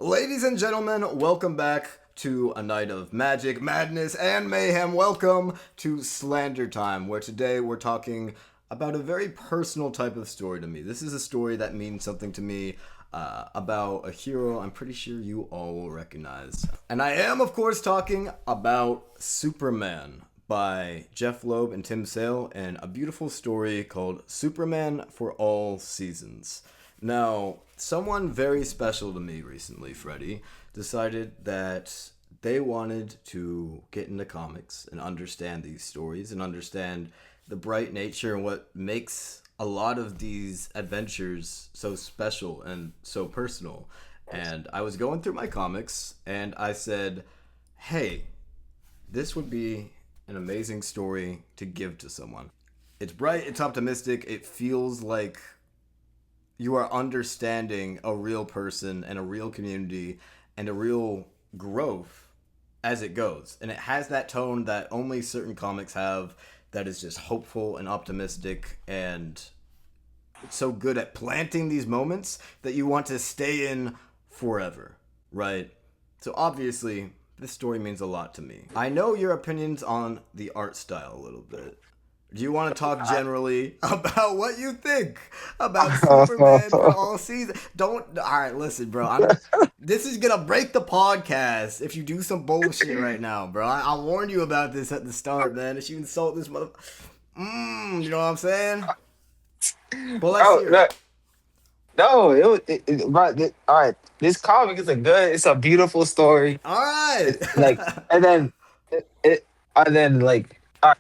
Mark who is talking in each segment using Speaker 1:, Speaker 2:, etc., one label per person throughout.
Speaker 1: Ladies and gentlemen, welcome back to a night of magic, madness, and mayhem. Welcome to Slandertime, where today we're talking about a very personal type of story to me. This is a story that means something to me about a hero I'm pretty sure you all will recognize. And I am, of course, talking about Superman by Jeff Loeb and Tim Sale, and a beautiful story called Superman for All Seasons. Now, someone very special to me recently, Freddie, decided that they wanted to get into comics and understand these stories and understand the bright nature and what makes a lot of these adventures so special and so personal. And I was going through my comics and I said, hey, this would be an amazing story to give to someone. It's bright, it's optimistic, it feels like you are understanding a real person and a real community and a real growth as it goes. And it has that tone that only certain comics have, that is just hopeful and optimistic and so good at planting these moments that you want to stay in forever, right? So obviously, this story means a lot to me. I know your opinions on the art style a little bit. Do you want to talk generally about what you think about Superman for all seasons? All right, listen, bro. This is going to break the podcast if you do some bullshit right now, bro. I warned you about this at the start, man. If you insult this mother... you know what I'm saying? But let's hear it.
Speaker 2: No, all right. This comic is it's a beautiful story.
Speaker 1: All right.
Speaker 2: Like, and then, all right.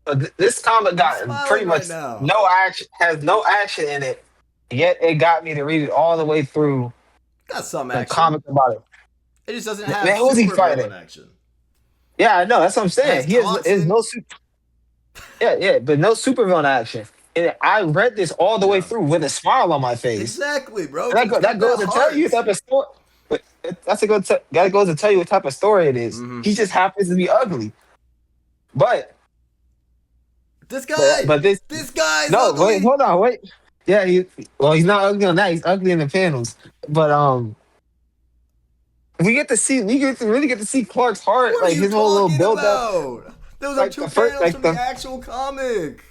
Speaker 2: So this comic got pretty much
Speaker 1: now.
Speaker 2: no action, has no action in it. Yet it got me to read it all the way through.
Speaker 1: Got some
Speaker 2: the
Speaker 1: action.
Speaker 2: comic about it.
Speaker 1: It just doesn't have
Speaker 2: Man, who's he fighting?
Speaker 1: supervillain action.
Speaker 2: Yeah, I know. That's what I'm saying. He has no super. Yeah, but no supervillain action. And I read this all the way through with a smile on my face.
Speaker 1: Exactly, bro.
Speaker 2: That goes to tell you what type of story. That goes to tell you what type of story it is.
Speaker 1: Mm-hmm.
Speaker 2: He just happens to be ugly, but
Speaker 1: this guy.
Speaker 2: But this
Speaker 1: guy's
Speaker 2: no.
Speaker 1: ugly.
Speaker 2: Wait, hold on, wait. Yeah, he's not ugly on that. He's ugly in the panels. But we really get to see Clark's heart,
Speaker 1: what
Speaker 2: like his whole little build up.
Speaker 1: Those are two panels from the actual comic.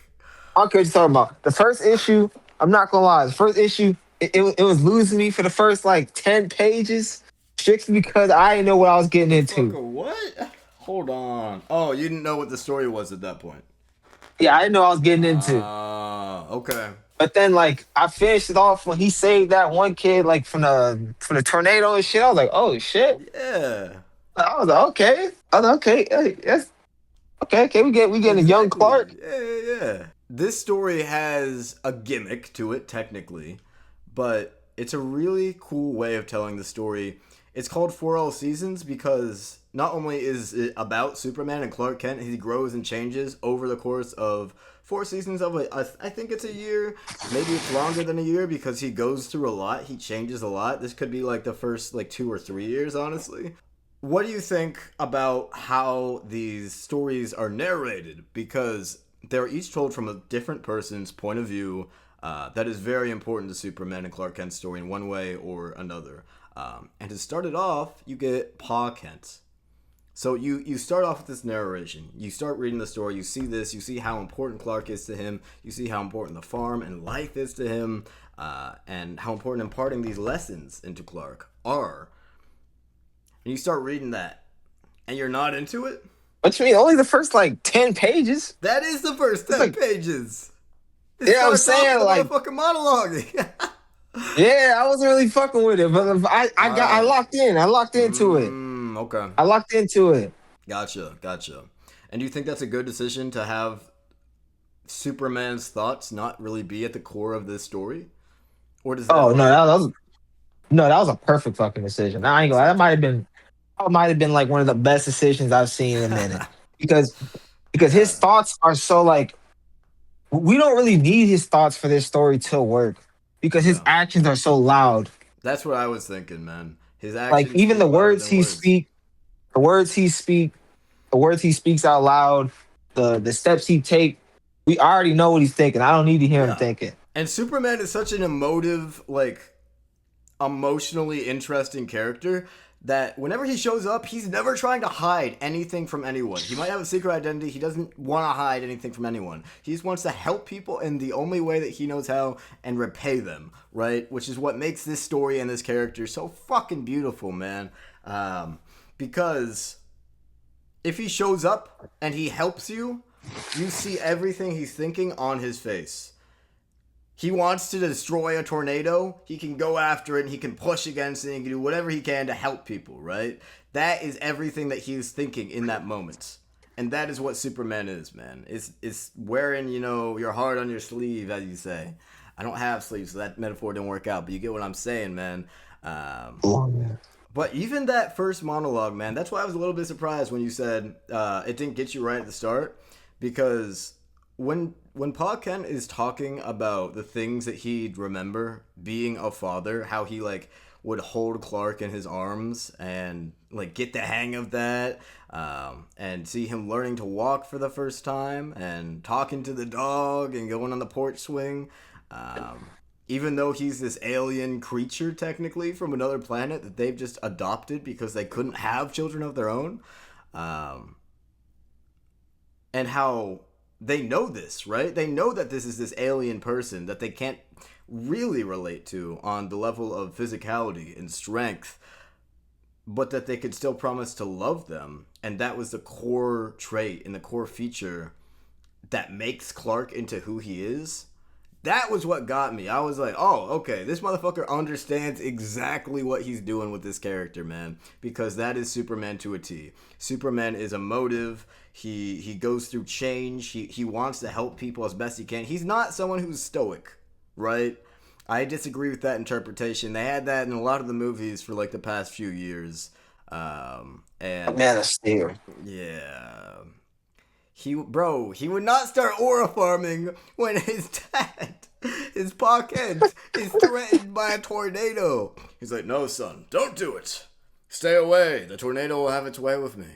Speaker 2: I don't care what you're talking about. The first issue, I'm not gonna lie. The first issue, it was losing me for the first like 10 pages, strictly because I didn't know what I was getting into.
Speaker 1: What? Hold on. Oh, you didn't know what the story was at that point.
Speaker 2: Yeah, I didn't know what I was getting into.
Speaker 1: Okay.
Speaker 2: But then, like, I finished it off when he saved that one kid, like from the tornado and shit. I was like, oh shit.
Speaker 1: Yeah.
Speaker 2: I was like, okay. Hey, that's okay. We getting a young Clark.
Speaker 1: Yeah. This story has a gimmick to it, technically, but it's a really cool way of telling the story. It's called For All Seasons because not only is it about Superman and Clark Kent, he grows and changes over the course of 4 seasons of I think it's a year, maybe it's longer than a year because he goes through a lot, he changes a lot. This could be like the first 2 or 3 years, honestly. What do you think about how these stories are narrated? Because they're each told from a different person's point of view. That is very important to Superman and Clark Kent's story in one way or another. And to start it off, you get Pa Kent. So you start off with this narration. You start reading the story. You see this. You see how important Clark is to him. You see how important the farm and life is to him. And how important imparting these lessons into Clark are. And you start reading that. And you're not into it?
Speaker 2: What you mean? Only the first 10 pages?
Speaker 1: That is the first 10 pages.
Speaker 2: I'm saying
Speaker 1: fucking monologue.
Speaker 2: Yeah, I wasn't really fucking with it, but I locked in. I locked into it.
Speaker 1: Okay.
Speaker 2: I locked into it.
Speaker 1: Gotcha. And do you think that's a good decision to have Superman's thoughts not really be at the core of this story? Or does that
Speaker 2: that was a perfect fucking decision. I ain't gonna. That might have been one of the best decisions I've seen in a minute because his thoughts are so we don't really need his thoughts for this story to work because his actions are so loud.
Speaker 1: That's what I was thinking, man. His actions,
Speaker 2: even the words he speaks out loud, the steps he take, we already know what he's thinking. I don't need to hear him thinking.
Speaker 1: And Superman is such an emotive, emotionally interesting character that whenever he shows up, he's never trying to hide anything from anyone. He might have a secret identity. He doesn't want to hide anything from anyone. He just wants to help people in the only way that he knows how and repay them, right? Which is what makes this story and this character so fucking beautiful, man. Because if he shows up and he helps you, you see everything he's thinking on his face. He wants to destroy a tornado, he can go after it, and he can push against it, and he can do whatever he can to help people, right? That is everything that he's thinking in that moment. And that is what Superman is, man. It's wearing, your heart on your sleeve, as you say. I don't have sleeves, so that metaphor didn't work out, but you get what I'm saying, man. But even that first monologue, man, that's why I was a little bit surprised when you said it didn't get you right at the start, because when Pa Kent is talking about the things that he'd remember being a father, how he would hold Clark in his arms and get the hang of that, and see him learning to walk for the first time and talking to the dog and going on the porch swing, even though he's this alien creature technically from another planet that they've just adopted because they couldn't have children of their own, and how they know this, right? They know that this is this alien person that they can't really relate to on the level of physicality and strength, but that they could still promise to love them. And that was the core trait and the core feature that makes Clark into who he is. That was what got me. I was like, oh, okay, this motherfucker understands exactly what he's doing with this character, man. Because that is Superman to a T. Superman is emotive. He goes through change. He wants to help people as best he can. He's not someone who's stoic, right? I disagree with that interpretation. They had that in a lot of the movies for the past few years. And
Speaker 2: Man of Steel.
Speaker 1: Yeah. He would not start aura farming when his dad, his Pa Kent, is threatened by a tornado. He's like, no, son, don't do it. Stay away. The tornado will have its way with me.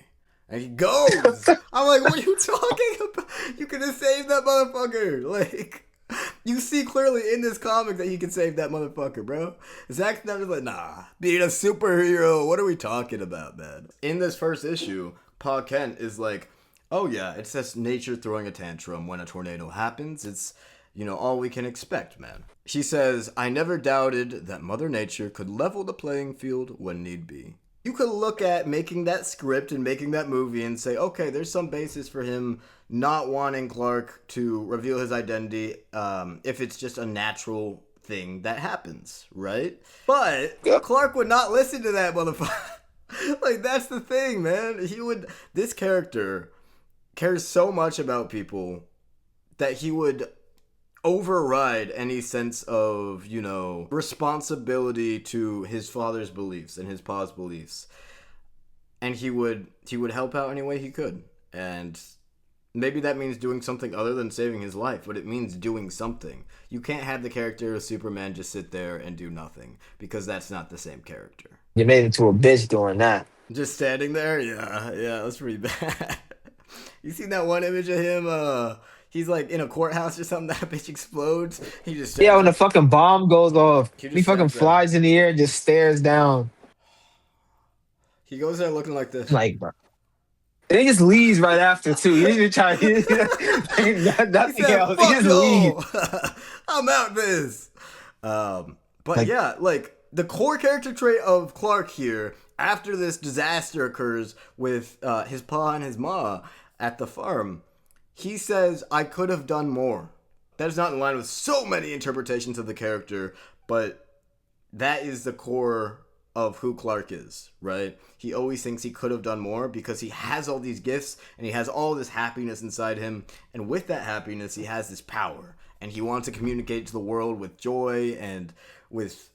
Speaker 1: And he goes. I'm like, what are you talking about? You could have saved that motherfucker. You see clearly in this comic that he can save that motherfucker, bro. Zack Snyder's like, nah, being a superhero, what are we talking about, man? In this first issue, Pa Kent is like, oh yeah, it's just nature throwing a tantrum when a tornado happens. It's, all we can expect, man. She says, I never doubted that Mother Nature could level the playing field when need be. You could look at making that script and making that movie and say, okay, there's some basis for him not wanting Clark to reveal his identity if it's just a natural thing that happens, right? But Clark would not listen to that motherfucker. That's the thing, man. This character cares so much about people that he would override any sense of, responsibility to his father's beliefs and his pa's beliefs. And he would help out any way he could. And maybe that means doing something other than saving his life, but it means doing something. You can't have the character of Superman just sit there and do nothing, because that's not the same character.
Speaker 2: You made him to a bitch doing that.
Speaker 1: Just standing there? Yeah, that's pretty bad. You seen that one image of him, he's in a courthouse or something, that bitch explodes. He just
Speaker 2: when the fucking bomb goes off, he fucking flies in the air and just stares down.
Speaker 1: He goes there looking like this.
Speaker 2: Bro. And he just leaves right after too. He didn't even try nothing else. He just leaves.
Speaker 1: I'm out this. But yeah, the core character trait of Clark here, after this disaster occurs with his pa and his ma at the farm, he says, I could have done more. That is not in line with so many interpretations of the character, but that is the core of who Clark is, right? He always thinks he could have done more because he has all these gifts and he has all this happiness inside him. And with that happiness, he has this power. And he wants to communicate to the world with joy and with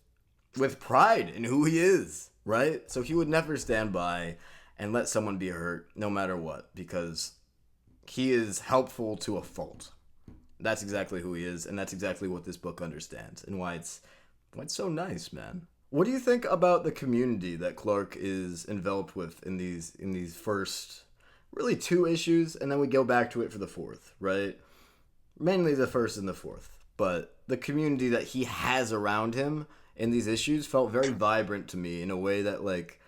Speaker 1: pride in who he is, right? So he would never stand by and let someone be hurt no matter what, because he is helpful to a fault. That's exactly who he is, and that's exactly what this book understands, and why it's so nice, man. What do you think about the community that Clark is enveloped with in these first really 2 issues, and then we go back to it for the 4th, right? Mainly the 1st and the 4th, but the community that he has around him in these issues felt very vibrant to me in a way that like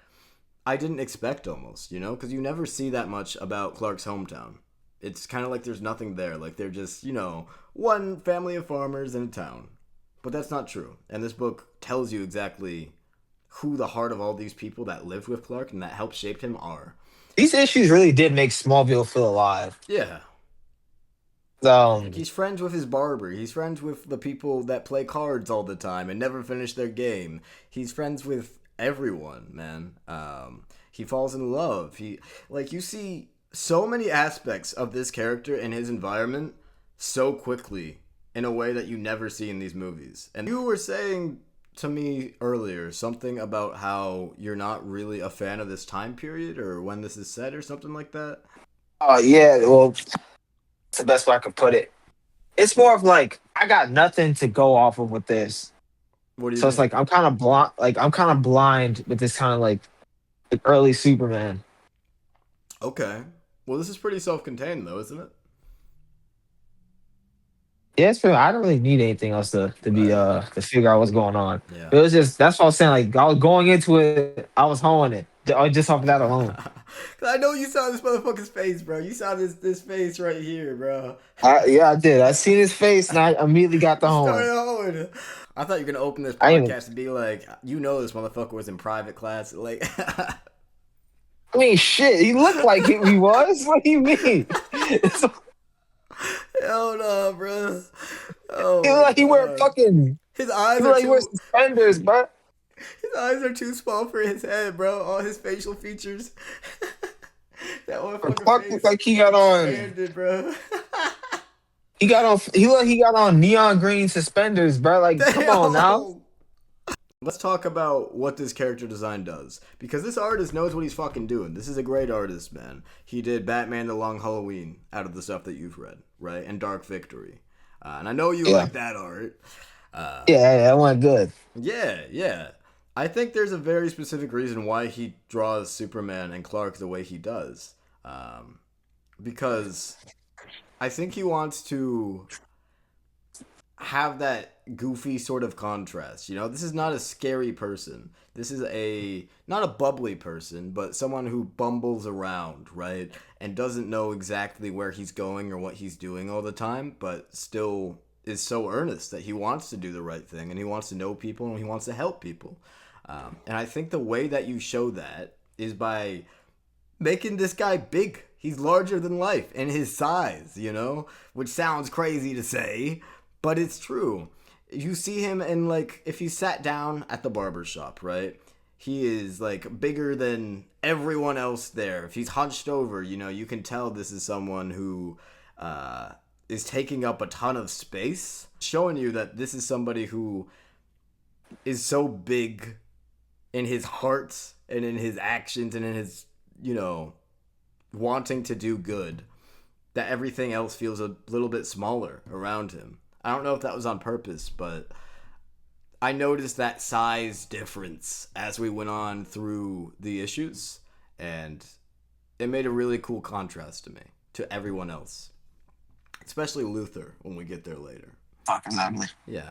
Speaker 1: I didn't expect almost, you know, because you never see that much about Clark's hometown. It's kind of like there's nothing there. Like they're just, you know, one family of farmers in a town. But that's not true. And this book tells you exactly who the heart of all these people that lived with Clark and that helped shape him are.
Speaker 2: These issues really did make Smallville feel alive.
Speaker 1: Yeah. Like
Speaker 2: Um,
Speaker 1: he's friends with his barber. He's friends with the people that play cards all the time and never finish their game. He's friends with everyone, man. He falls in love. He like you see so many aspects of this character and his environment so quickly in a way that you never see in these movies. And you were saying to me earlier something about how you're not really a fan of this time period or when this is set or something like that.
Speaker 2: yeah, well, that's the best way I could put it. It's more of like I got nothing to go off of with this,
Speaker 1: What do you
Speaker 2: so it's
Speaker 1: mean?
Speaker 2: like I'm kind of blind. Like I'm kind of blind with this kind of like early Superman.
Speaker 1: Okay. Well, this is pretty self-contained though, isn't it?
Speaker 2: Yeah, it's pretty, I don't really need anything else to be
Speaker 1: Right.
Speaker 2: to figure out what's going on.
Speaker 1: Yeah.
Speaker 2: It was just that's what I was saying. Like I was going into it, I was honing it just off of that alone.
Speaker 1: I know you saw this motherfucker's face, bro. You saw this face right here, bro.
Speaker 2: Yeah, I did. I seen his face and I immediately got the
Speaker 1: You
Speaker 2: horn.
Speaker 1: started hard. I thought you were gonna open this
Speaker 2: I even.
Speaker 1: podcast and be like, you know, this motherfucker was in private class. Like,
Speaker 2: I mean, shit. He looked like he was. What do you mean?
Speaker 1: hell no, bro. Oh
Speaker 2: He looked
Speaker 1: my
Speaker 2: like he wear
Speaker 1: god.
Speaker 2: fucking.
Speaker 1: His
Speaker 2: He
Speaker 1: eyes
Speaker 2: looked
Speaker 1: are
Speaker 2: like he wears
Speaker 1: too.
Speaker 2: suspenders, bro.
Speaker 1: His eyes are too small for his head, bro. All his facial features. That motherfucker
Speaker 2: Clark looked
Speaker 1: face
Speaker 2: like he got on.
Speaker 1: expanded, bro.
Speaker 2: He got on. He looked. He got on neon green suspenders, bro. Like, come on now.
Speaker 1: Damn. Let's talk about what this character design does. Because this artist knows what he's fucking doing. This is a great artist, man. He did Batman The Long Halloween out of the stuff that you've read, right? And Dark Victory. And I know you
Speaker 2: Yeah.
Speaker 1: like that art.
Speaker 2: Yeah, that went good.
Speaker 1: Yeah, yeah. I think there's a very specific reason why he draws Superman and Clark the way he does. Um, because I think he wants to have that goofy sort of contrast. You know, this is not a scary person. This is a not a bubbly person, but someone who bumbles around, right? And doesn't know exactly where he's going or what he's doing all the time, but still is so earnest that he wants to do the right thing and he wants to know people and he wants to help people. And I think the way that you show that is by making this guy big. He's larger than life in his size, you know, which sounds crazy to say, but it's true. You see him and like if he sat down at the barber shop, right? He is like bigger than everyone else there. If he's hunched over, you know, you can tell this is someone who is taking up a ton of space, showing you that this is somebody who is so big in his heart and in his actions and in his, you know, wanting to do good, that everything else feels a little bit smaller around him. I don't know if that was on purpose, but I noticed that size difference as we went on through the issues, and it made a really cool contrast to me, to everyone else, especially Luther when we get there later.
Speaker 2: Fucking ugly.
Speaker 1: Yeah.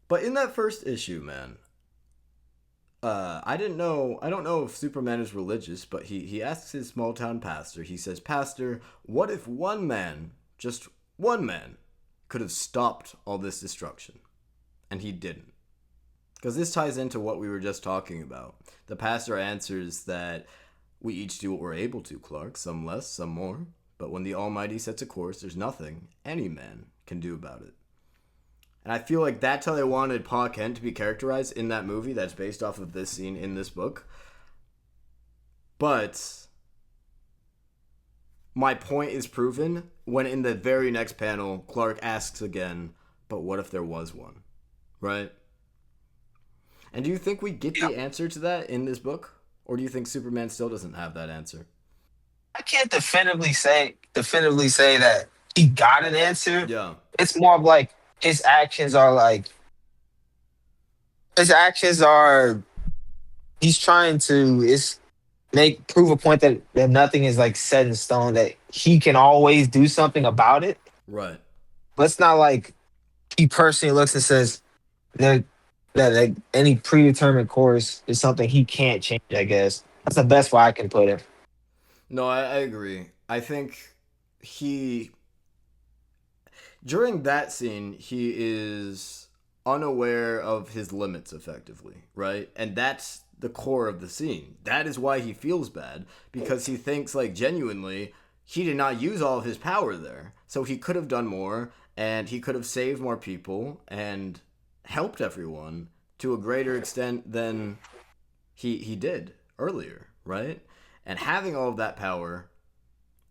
Speaker 1: But in that first issue, man, I didn't know. I don't know if Superman is religious, but he asks his small town pastor. He says, "Pastor, what if one man, just one man, could have stopped all this destruction?" And he didn't. Because this ties into what we were just talking about. The pastor answers that we each do what we're able to, Clark. Some less, some more. But when the Almighty sets a course, there's nothing any man can do about it. And I feel like that's how they wanted Pa Kent to be characterized in that movie that's based off of this scene in this book. But my point is proven when in the very next panel, Clark asks again, but what if there was one? Right? And do you think we get
Speaker 2: Yeah.
Speaker 1: the answer to that in this book? Or do you think Superman still doesn't have that answer?
Speaker 2: I can't definitively say that he got an answer.
Speaker 1: Yeah.
Speaker 2: It's more of like his actions are he's trying to is make prove a point that nothing is like set in stone, that he can always do something about it.
Speaker 1: Right.
Speaker 2: But it's not like he personally looks and says there that like, any predetermined course is something he can't change. I guess that's the best way I can put it.
Speaker 1: No, I agree. I think he during that scene he is unaware of his limits effectively, right? And that's the core of the scene. That is why he feels bad because he thinks like genuinely he did not use all of his power there. So he could have done more and he could have saved more people and helped everyone to a greater extent than he did earlier, right? And having all of that power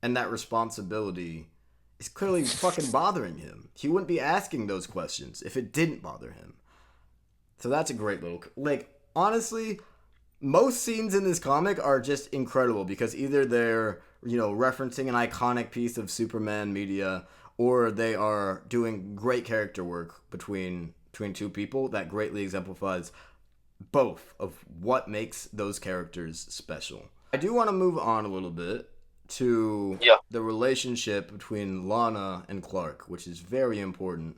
Speaker 1: and that responsibility is clearly fucking bothering him. He wouldn't be asking those questions if it didn't bother him. So that's a great little like honestly, most scenes in this comic are just incredible because either they're, referencing an iconic piece of Superman media or they are doing great character work between two people that greatly exemplifies both of what makes those characters special. I do want to move on a little bit to
Speaker 2: Yeah.
Speaker 1: the relationship between Lana and Clark, which is very important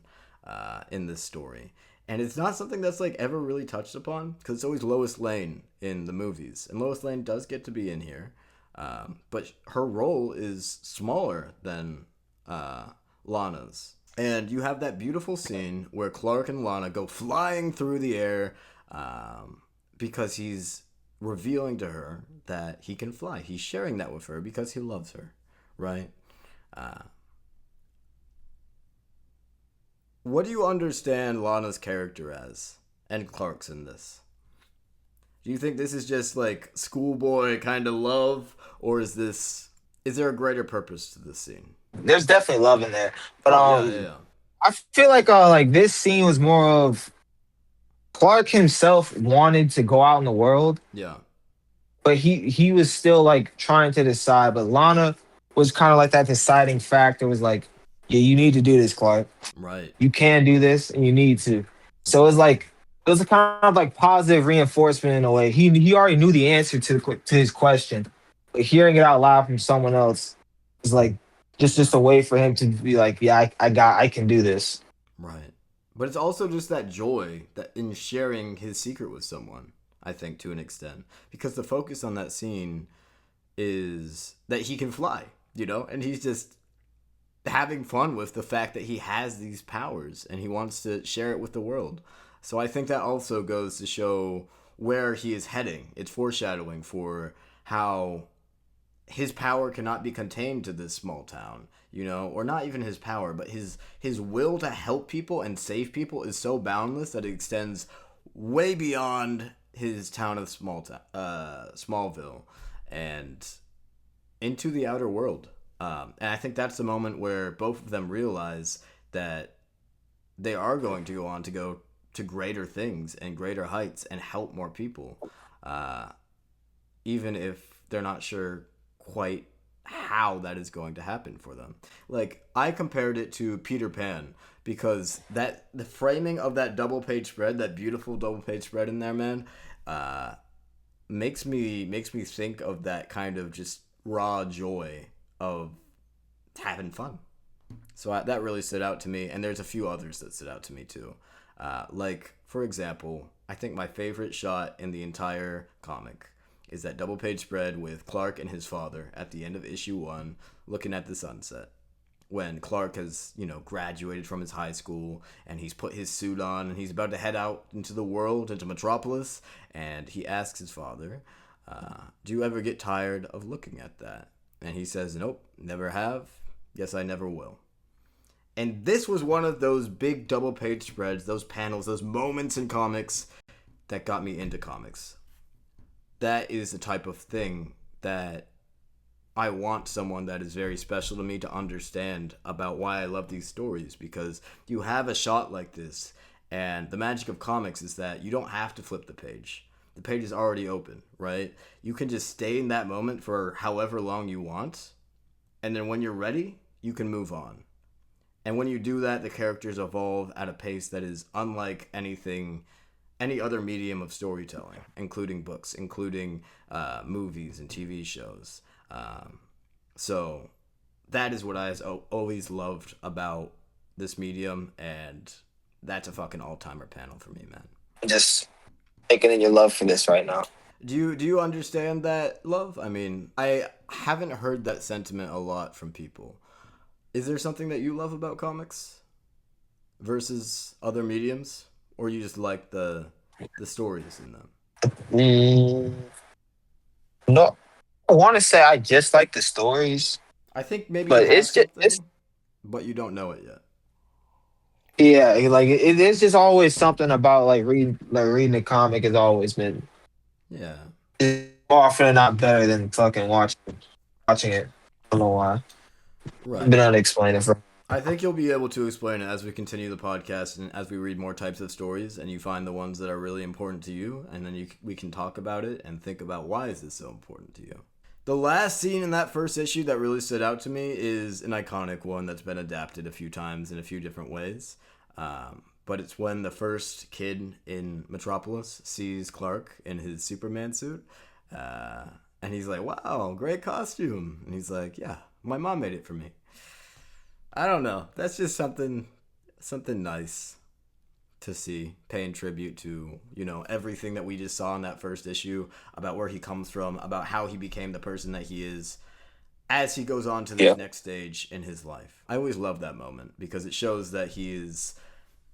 Speaker 1: in this story. And it's not something that's like ever really touched upon because it's always Lois Lane in the movies, and Lois Lane does get to be in here, but her role is smaller than Lana's. And you have that beautiful scene where Clark and Lana go flying through the air because he's revealing to her that he can fly. He's sharing that with her because he loves her, right? Uh, what do you understand Lana's character as and Clark's in this? Do you think this is just like schoolboy kind of love, or is there a greater purpose to this scene?
Speaker 2: There's definitely love in there, but
Speaker 1: Oh yeah, yeah, yeah.
Speaker 2: I feel like this scene was more of Clark himself wanted to go out in the world,
Speaker 1: Yeah,
Speaker 2: but he was still like trying to decide. But Lana was kind of like that deciding factor. Was like, yeah, you need to do this, Clark.
Speaker 1: right.
Speaker 2: You can do this, and you need to. So it's like it was a kind of like positive reinforcement in a way. He already knew the answer to his question, but hearing it out loud from someone else is like just a way for him to be like, yeah, I can do this.
Speaker 1: Right. But it's also just that joy that in sharing his secret with someone, I think, to an extent. Because the focus on that scene is that he can fly, and he's just having fun with the fact that he has these powers and he wants to share it with the world. So I think that also goes to show where he is heading. It's foreshadowing for how his power cannot be contained to this small town, or not even his power, but his will to help people and save people is so boundless that it extends way beyond his town of Smallville, and into the outer world. And I think that's the moment where both of them realize that they are going to go on to go to greater things and greater heights and help more people, uh, even if they're not sure quite how that is going to happen for them. Like I compared it to Peter Pan because that the framing of that double page spread, that beautiful double page spread in there, man, uh, makes me think of that kind of just raw joy of having fun. So that really stood out to me, and there's a few others that stood out to me too. Like for example, I think my favorite shot in the entire comic is that double page spread with Clark and his father at the end of issue 1 looking at the sunset. When Clark has, graduated from his high school and he's put his suit on and he's about to head out into the world, into Metropolis, and he asks his father, do you ever get tired of looking at that? And he says, nope, never have. Yes, I never will. And this was one of those big double page spreads, those panels, those moments in comics that got me into comics. That is the type of thing that I want someone that is very special to me to understand about why I love these stories, because you have a shot like this, and the magic of comics is that you don't have to flip the page. The page is already open, right? You can just stay in that moment for however long you want, and then when you're ready, you can move on. And when you do that, the characters evolve at a pace that is unlike any other medium of storytelling, including books, including movies and TV shows. So that is what I always loved about this medium, and that's a fucking all-timer panel for me, man.
Speaker 2: Just taking in your love for this right now.
Speaker 1: Do you understand that love? I mean, I haven't heard that sentiment a lot from people. Is there something that you love about comics versus other mediums, or you just like the stories in them?
Speaker 2: Mm, no, I want to say I just like the stories,
Speaker 1: I think maybe you
Speaker 2: but
Speaker 1: have
Speaker 2: it's
Speaker 1: something, but you don't know it yet.
Speaker 2: yeah, like it's just always something about like reading the comic has always been
Speaker 1: Yeah.
Speaker 2: more often than not better than fucking watching it. I don't know why. I've
Speaker 1: Right.
Speaker 2: been able to explain it for.
Speaker 1: I think you'll be able to explain it as we continue the podcast and as we read more types of stories and you find the ones that are really important to you and then we can talk about it and think about why is this so important to you. The last scene in that first issue that really stood out to me is an iconic one that's been adapted a few times in a few different ways. But it's when the first kid in Metropolis sees Clark in his Superman suit. Uh, and he's like, wow, great costume. And he's like, yeah, my mom made it for me. I don't know. That's just something nice to see, paying tribute to, everything that we just saw in that first issue about where he comes from, about how he became the person that he is as he goes on to this
Speaker 2: Yeah,
Speaker 1: next stage in his life. I always love that moment because it shows that he is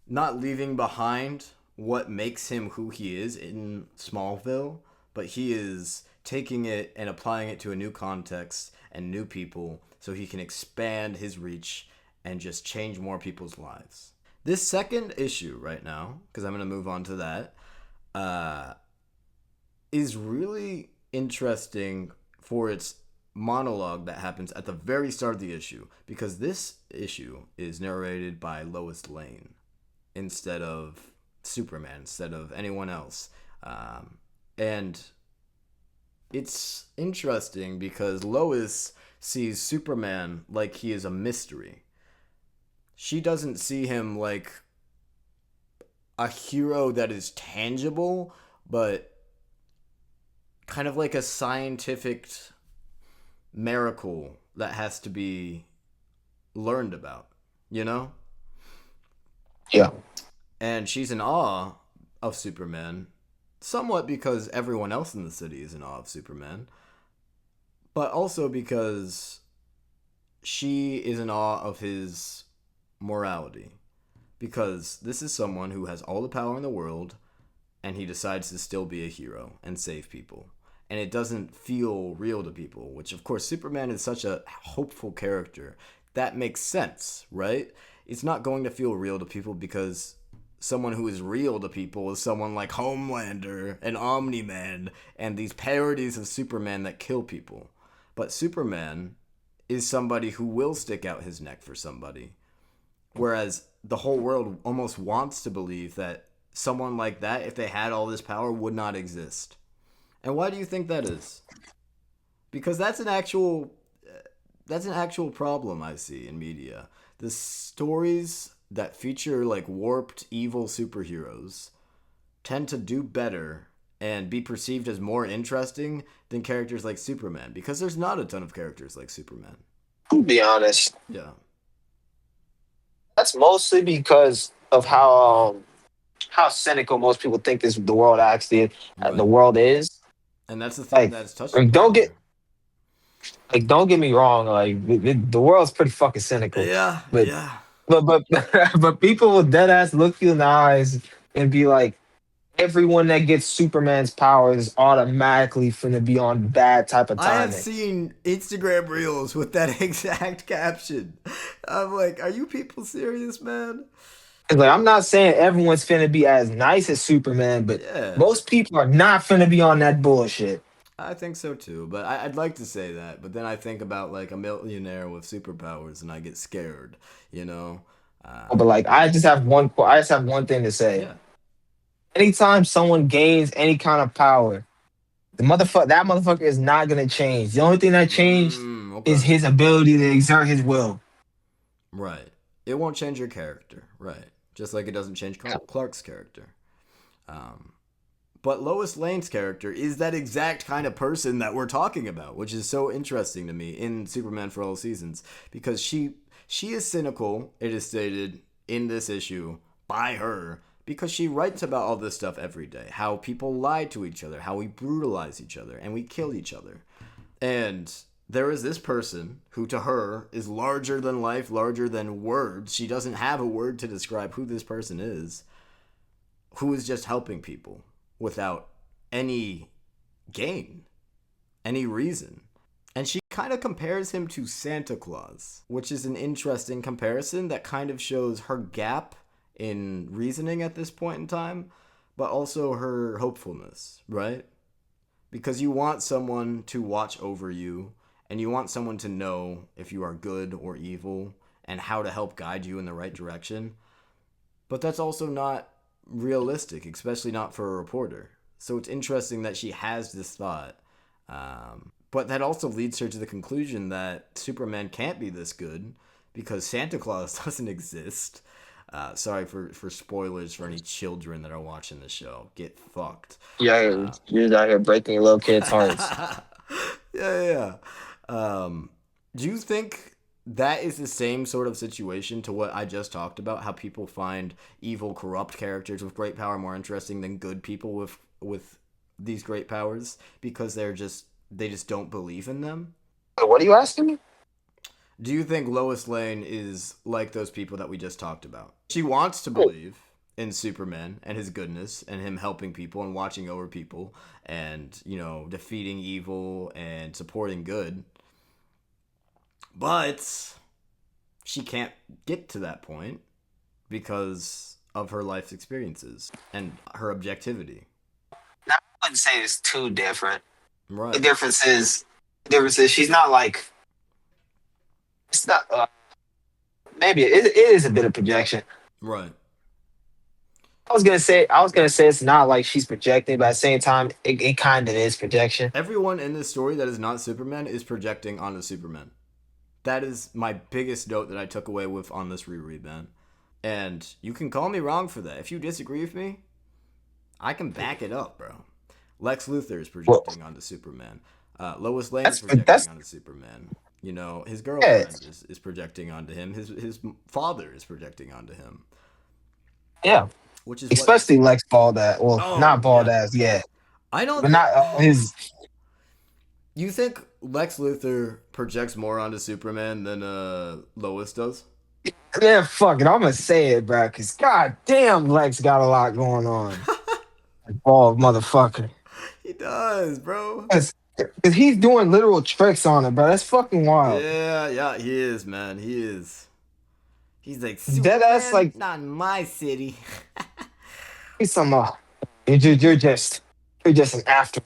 Speaker 1: not leaving behind what makes him who he is in Smallville, but he is taking it and applying it to a new context and new people so he can expand his reach and just change more people's lives. This second issue right now, because I'm going to move on to that, uh, is really interesting for its monologue that happens at the very start of the issue because this issue is narrated by Lois Lane instead of Superman, instead of anyone else. And it's interesting because Lois sees Superman like he is a mystery. She doesn't see him like a hero that is tangible, but kind of like a scientific miracle that has to be learned about, you know?
Speaker 2: yeah,
Speaker 1: And she's in awe of Superman, somewhat because everyone else in the city is in awe of Superman, but also because she is in awe of his morality. Because this is someone who has all the power in the world and he decides to still be a hero and save people. And it doesn't feel real to people, which, of course, Superman is such a hopeful character. That makes sense, right? It's not going to feel real to people because someone who is real to people is someone like Homelander and Omni Man and these parodies of Superman that kill people. But Superman is somebody who will stick out his neck for somebody. Whereas the whole world almost wants to believe that someone like that, if they had all this power, would not exist. And why do you think that is? Because that's an actual problem I see in media. The stories that feature like warped evil superheroes tend to do better and be perceived as more interesting than characters like Superman because there's not a ton of characters like Superman.
Speaker 2: to be honest,
Speaker 1: Yeah.
Speaker 2: that's mostly because of how cynical most people think the world actually the
Speaker 1: Right.
Speaker 2: world is.
Speaker 1: And that's the thing
Speaker 2: Like,
Speaker 1: that's touched
Speaker 2: like
Speaker 1: upon
Speaker 2: don't get
Speaker 1: here.
Speaker 2: like don't get me wrong. Like the world's pretty fucking cynical,
Speaker 1: Yeah,
Speaker 2: but
Speaker 1: yeah.
Speaker 2: but but people will dead ass look you in the eyes and be like, everyone that gets Superman's powers is automatically finna be on bad type of
Speaker 1: I have
Speaker 2: timing.
Speaker 1: seen Instagram reels with that exact caption. I'm like, are you people serious, man?
Speaker 2: It's like, I'm not saying everyone's finna be as nice as Superman, but
Speaker 1: Yeah,
Speaker 2: most people are not finna be on that bullshit.
Speaker 1: I think so too. But I'd like to say that. But then I think about like a millionaire with superpowers and I get scared, you know?
Speaker 2: But
Speaker 1: Um,
Speaker 2: like, I just have one thing to say.
Speaker 1: yeah.
Speaker 2: Anytime someone gains any kind of power, that motherfucker is not gonna change. The only thing that changed is
Speaker 1: Okay.
Speaker 2: his ability to exert his will.
Speaker 1: Right. It won't change your character. Right. Just like it doesn't change Clark's character. Um, But Lois Lane's character is that exact kind of person that we're talking about, which is so interesting to me in Superman for All Seasons because she is cynical. It is stated in this issue by her because she writes about all this stuff every day. How people lie to each other, how we brutalize each other, and we kill each other. And there is this person who, to her, is larger than life, larger than words. She doesn't have a word to describe who this person is, who is just helping people without any gain, any reason. And she kind of compares him to Santa Claus, which is an interesting comparison that kind of shows her gap in reasoning at this point in time, but also her hopefulness, right? Because you want someone to watch over you, and you want someone to know if you are good or evil and how to help guide you in the right direction. But that's also not realistic, especially not for a reporter. So it's interesting that she has this thought. But that also leads her to the conclusion that Superman can't be this good because Santa Claus doesn't exist. Sorry for spoilers for any children that are watching the show. Get fucked.
Speaker 2: Yeah, you're out here breaking little kids' hearts.
Speaker 1: Yeah. Do you think that is the same sort of situation to what I just talked about? How people find evil, corrupt characters with great power more interesting than good people with these great powers because they just don't believe in them?
Speaker 2: What are you asking me?
Speaker 1: Do you think Lois Lane is like those people that we just talked about? She wants to believe in Superman and his goodness and him helping people and watching over people and, defeating evil and supporting good. But she can't get to that point because of her life's experiences and her objectivity.
Speaker 2: Now, I wouldn't say it's too different.
Speaker 1: Right.
Speaker 2: The difference is she's not like it's not. Maybe it is a bit of projection.
Speaker 1: Right.
Speaker 2: I was gonna say it's not like she's projecting, but at the same time, it kind of is projection.
Speaker 1: Everyone in this story that is not Superman is projecting onto Superman. That is my biggest note that I took away with on this reread, man. And you can call me wrong for that. If you disagree with me, I can back it up, bro. Lex Luthor is
Speaker 2: Well,
Speaker 1: projecting onto Superman. Lois Lane is
Speaker 2: that's
Speaker 1: projecting onto Superman. His
Speaker 2: yeah,
Speaker 1: girlfriend is projecting onto him. His father is projecting onto him,
Speaker 2: yeah.
Speaker 1: which is what.
Speaker 2: Especially Lex Baldaz. Well, not
Speaker 1: Oh yeah,
Speaker 2: Baldaz, yeah,
Speaker 1: I don't
Speaker 2: but
Speaker 1: think.
Speaker 2: not
Speaker 1: Oh,
Speaker 2: his.
Speaker 1: you think Lex Luthor projects more onto Superman than Lois does?
Speaker 2: Yeah, fuck it. I'm gonna say it, bro. Cause god damn, Lex got a lot going on. Bald motherfucker.
Speaker 1: He does, bro.
Speaker 2: Cause he's doing literal tricks on it, bro. That's fucking wild.
Speaker 1: Yeah, he is, man. He is. He's like
Speaker 2: Dead ass
Speaker 1: Superman,
Speaker 2: like
Speaker 1: not in my city.
Speaker 2: he's some. You're just an after.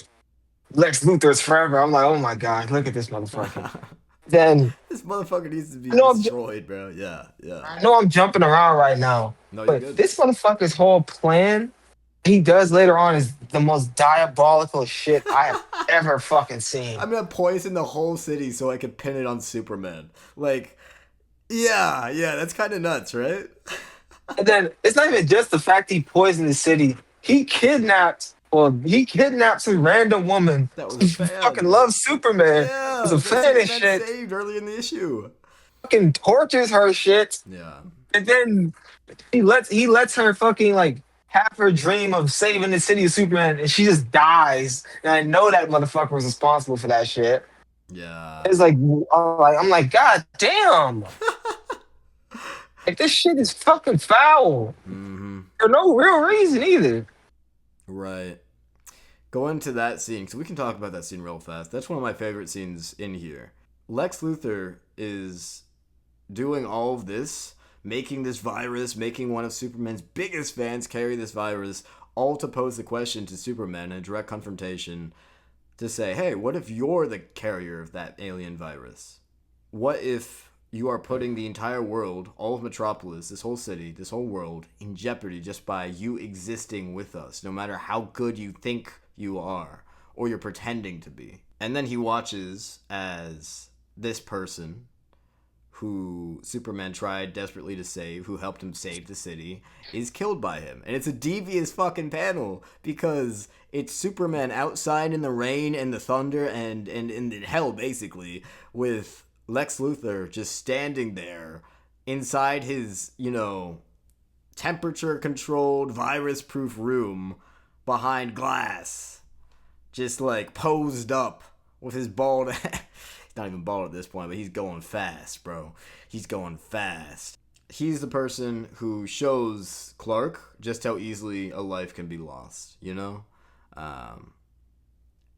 Speaker 2: Lex Luthor's forever. I'm like, oh my god, look at this motherfucker. Then
Speaker 1: This motherfucker needs to be
Speaker 2: I know
Speaker 1: destroyed, bro. Yeah.
Speaker 2: I know I'm jumping around right now,
Speaker 1: No, you
Speaker 2: but
Speaker 1: good.
Speaker 2: this motherfucker's whole plan he does later on is the most diabolical shit I have ever fucking seen.
Speaker 1: I'm gonna poison the whole city so I can pin it on Superman. Like, yeah, that's kind of nuts, right?
Speaker 2: And then it's not even just the fact he poisoned the city. He kidnapped some random woman
Speaker 1: That was a
Speaker 2: who fucking
Speaker 1: fan.
Speaker 2: loves Superman. Was
Speaker 1: Yeah,
Speaker 2: a
Speaker 1: that
Speaker 2: fan of
Speaker 1: Superman
Speaker 2: shit.
Speaker 1: saved early in the issue.
Speaker 2: Fucking tortures her shit,
Speaker 1: Yeah.
Speaker 2: and then he lets her fucking like have her dream of saving the city of Superman, and she just dies. And I know that motherfucker was responsible for that shit.
Speaker 1: Yeah.
Speaker 2: It's like I'm like, God damn! Like this shit is fucking foul
Speaker 1: Mm-hmm.
Speaker 2: for no real reason either.
Speaker 1: Right. Go into that scene, so we can talk about that scene real fast. That's one of my favorite scenes in here. Lex Luthor is doing all of this, making this virus, making one of Superman's biggest fans carry this virus, all to pose the question to Superman in a direct confrontation to say, hey, what if you're the carrier of that alien virus? What if you are putting the entire world, all of Metropolis, this whole city, this whole world, in jeopardy just by you existing with us, no matter how good you think you are, or you're pretending to be? And then he watches as this person who Superman tried desperately to save, who helped him save the city, is killed by him. And it's a devious fucking panel because it's Superman outside in the rain and the thunder and in hell, basically, with Lex Luthor just standing there inside his, temperature controlled, virus proof room behind glass, just like posed up with his bald. He's not even bald at this point, but he's going fast, bro. He's going fast. He's the person who shows Clark just how easily a life can be lost, you know?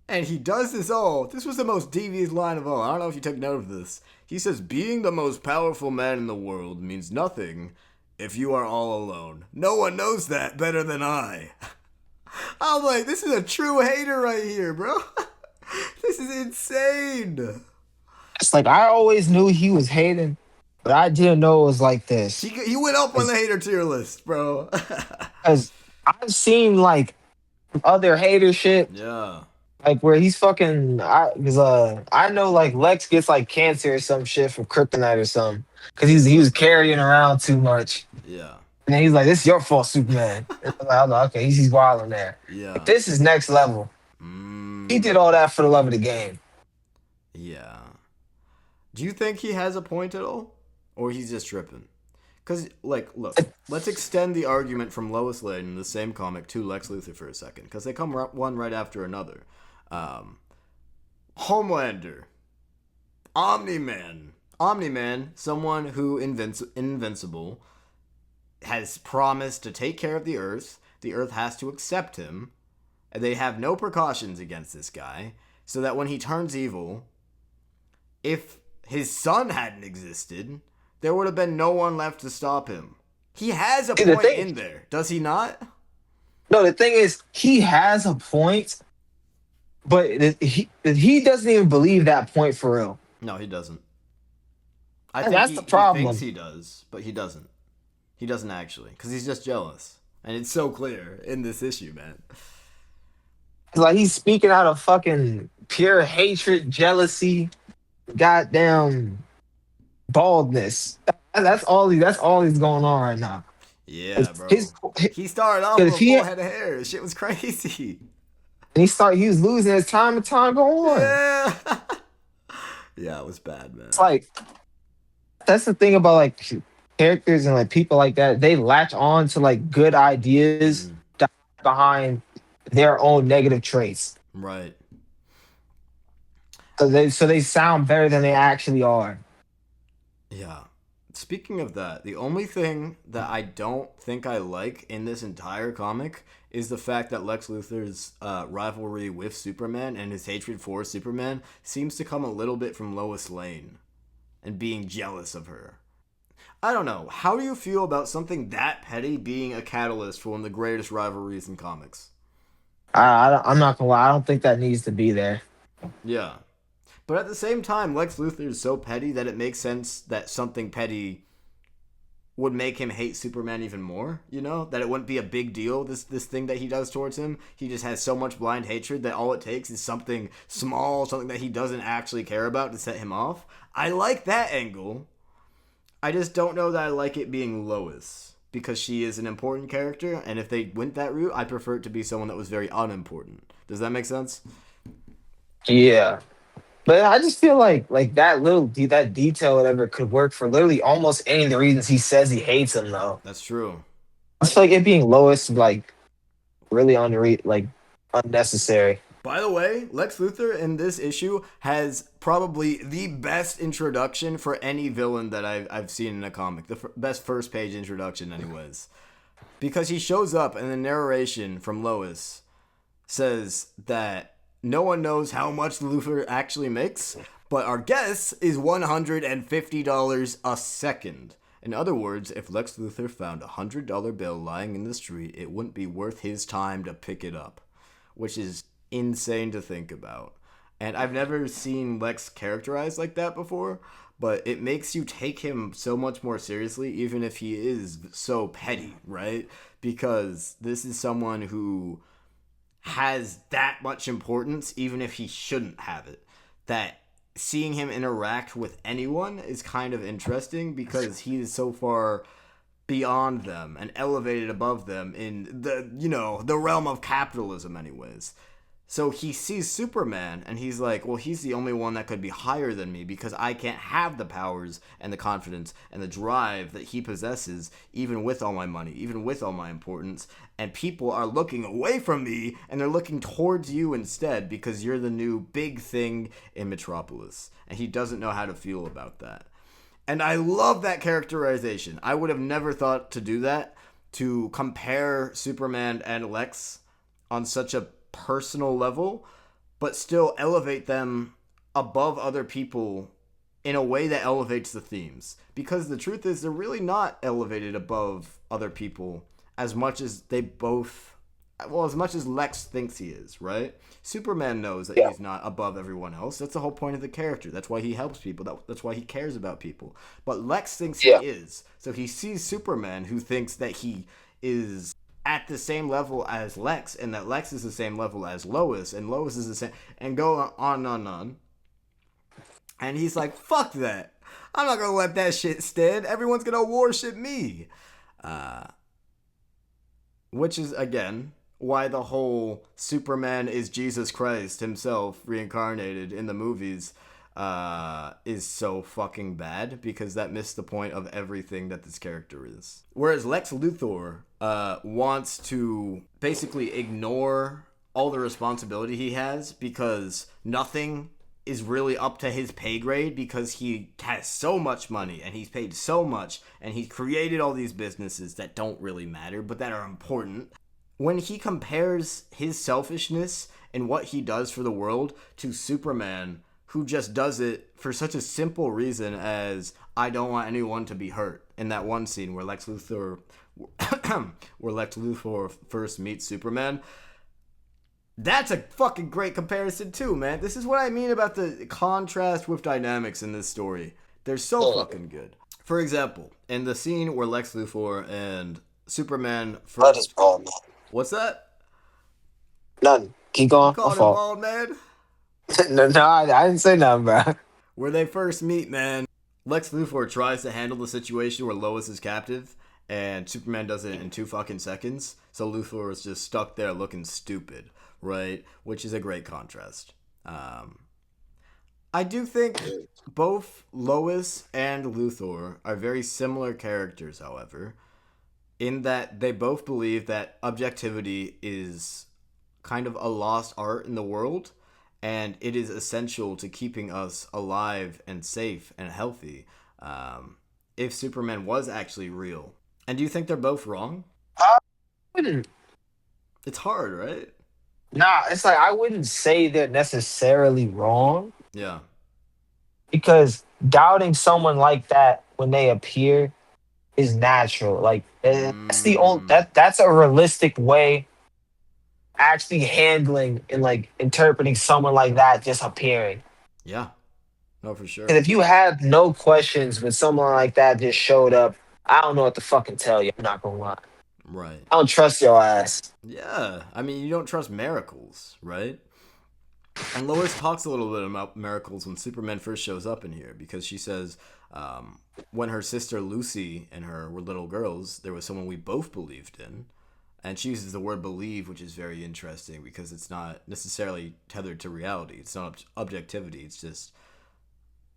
Speaker 1: And he does this all. This was the most devious line of all. I don't know if you took note of this. He says, being the most powerful man in the world means nothing if you are all alone. No one knows that better than I. I'm like, this is a true hater right here, bro. This is insane.
Speaker 2: It's like I always knew he was hating, but I didn't know it was like this.
Speaker 1: He went up on the hater tier list, bro.
Speaker 2: Because I've seen like other hater shit,
Speaker 1: Yeah.
Speaker 2: like where he's fucking. I know like Lex gets like cancer or some shit from kryptonite or something because he was carrying around too much.
Speaker 1: Yeah.
Speaker 2: And then he's like, "This is your fault, Superman." And I'm like, okay, he's wilding there.
Speaker 1: Yeah.
Speaker 2: But this is next level. He did all that for the love of the game.
Speaker 1: Yeah. Do you think he has a point at all? Or he's just tripping? Because, like, look, let's extend the argument from Lois Lane in the same comic to Lex Luthor for a second. Because they come one right after another. Homelander. Omni-Man. Omni-Man, someone who invincible, has promised to take care of the Earth. The Earth has to accept him. And they have no precautions against this guy. So that when he turns evil, if his son hadn't existed, there would have been no one left to stop him. He has a point in there, does he not?
Speaker 2: No, the thing is, he has a point, but he doesn't even believe that point for real.
Speaker 1: No, he doesn't.
Speaker 2: That's the problem.
Speaker 1: He thinks he does, but he doesn't. He doesn't actually, because he's just jealous. And it's so clear in this issue, man.
Speaker 2: Like, he's speaking out of fucking pure hatred, jealousy, goddamn baldness. That's all he's going on right now.
Speaker 1: Yeah, bro. He started off with a full head of hair. Shit was crazy.
Speaker 2: And he was losing his time and time going on.
Speaker 1: Yeah. Yeah, it was bad, man.
Speaker 2: It's like, that's the thing about like characters and like people like that. They latch on to like good ideas behind their own negative traits.
Speaker 1: Right.
Speaker 2: So they sound better than they actually are.
Speaker 1: Yeah. Speaking of that, the only thing that I don't think I like in this entire comic is the fact that Lex Luthor's rivalry with Superman and his hatred for Superman seems to come a little bit from Lois Lane and being jealous of her. I don't know. How do you feel about something that petty being a catalyst for one of the greatest rivalries in comics?
Speaker 2: I'm not gonna lie. I don't think that needs to be there.
Speaker 1: Yeah. But at the same time, Lex Luthor is so petty that it makes sense that something petty would make him hate Superman even more, you know? That it wouldn't be a big deal, this thing that he does towards him. He just has so much blind hatred that all it takes is something small, something that he doesn't actually care about to set him off. I like that angle. I just don't know that I like it being Lois, because she is an important character, and if they went that route, I prefer it to be someone that was very unimportant. Does that make sense?
Speaker 2: Yeah. But I just feel like that detail, whatever, could work for literally almost any of the reasons he says he hates him, though.
Speaker 1: That's true.
Speaker 2: I feel like it being Lois, like, really unnecessary.
Speaker 1: By the way, Lex Luthor in this issue has probably the best introduction for any villain that I've seen in a comic. The best first page introduction, anyways. Because he shows up and the narration from Lois says that no one knows how much Luthor actually makes, but our guess is $150 a second. In other words, if Lex Luthor found a $100 bill lying in the street, it wouldn't be worth his time to pick it up, which is insane to think about. And I've never seen Lex characterized like that before, but it makes you take him so much more seriously, even if he is so petty, right? Because this is someone who has that much importance, even if he shouldn't have it. That seeing him interact with anyone is kind of interesting because he is so far beyond them and elevated above them in the realm of capitalism anyways. So he sees Superman and he's like, well, he's the only one that could be higher than me because I can't have the powers and the confidence and the drive that he possesses, even with all my money, even with all my importance. And people are looking away from me and they're looking towards you instead because you're the new big thing in Metropolis. And he doesn't know how to feel about that. And I love that characterization. I would have never thought to do that, to compare Superman and Lex on such a personal level, but still elevate them above other people in a way that elevates the themes. Because the truth is, they're really not elevated above other people as much as they both. Well, as much as Lex thinks he is, right? Superman knows that
Speaker 2: Yeah.
Speaker 1: he's not above everyone else. That's the whole point of the character. That's why he helps people. That's why he cares about people. But Lex thinks he
Speaker 2: Yeah.
Speaker 1: is. So he sees Superman, who thinks that he is at the same level as Lex, and that Lex is the same level as Lois, and Lois is the same, and go on and on and on. And he's like, fuck that. I'm not gonna let that shit stand. Everyone's gonna worship me. Uh, which is, again, why the whole Superman is Jesus Christ himself reincarnated in the movies is so fucking bad, because that missed the point of everything that this character is. Whereas Lex Luthor wants to basically ignore all the responsibility he has because nothing is really up to his pay grade, because he has so much money and he's paid so much and he's created all these businesses that don't really matter but that are important. When he compares his selfishness and what he does for the world to Superman, who just does it for such a simple reason as, I don't want anyone to be hurt, in that one scene where Lex Luthor first meets Superman, that's a fucking great comparison too, man. This is what I mean about the contrast with dynamics in this story. They're so fucking good. For example, in the scene where Lex Luthor and Superman
Speaker 2: Blood is
Speaker 1: first...
Speaker 2: bald, man.
Speaker 1: What's that?
Speaker 2: None. Keep
Speaker 1: You
Speaker 2: going. My
Speaker 1: called him
Speaker 2: fault.
Speaker 1: bald, man?
Speaker 2: No, I didn't say nothing, bro.
Speaker 1: Where they first meet, man, Lex Luthor tries to handle the situation where Lois is captive, and Superman does it in 2 fucking seconds. So Luthor is just stuck there looking stupid, right? Which is a great contrast. I do think both Lois and Luthor are very similar characters, however, in that they both believe that objectivity is kind of a lost art in the world, and it is essential to keeping us alive and safe and healthy. If Superman was actually real. And do you think they're both wrong?
Speaker 2: I wouldn't.
Speaker 1: It's hard, right?
Speaker 2: Nah, it's like I wouldn't say they're necessarily wrong,
Speaker 1: Yeah.
Speaker 2: because doubting someone like that when they appear is natural. Like that's the only
Speaker 1: Mm,
Speaker 2: that's a realistic way actually handling and like interpreting someone like that just appearing.
Speaker 1: yeah. No, for
Speaker 2: And
Speaker 1: sure.
Speaker 2: if you have no questions when someone like that just showed up, I don't know what to fucking tell you. I'm not gonna lie.
Speaker 1: Right.
Speaker 2: I don't trust your ass.
Speaker 1: Yeah. I mean, you don't trust miracles, right? And Lois talks a little bit about miracles when Superman first shows up in here, because she says when her sister Lucy and her were little girls, there was someone we both believed in. And she uses the word believe, which is very interesting because it's not necessarily tethered to reality. It's not objectivity. It's just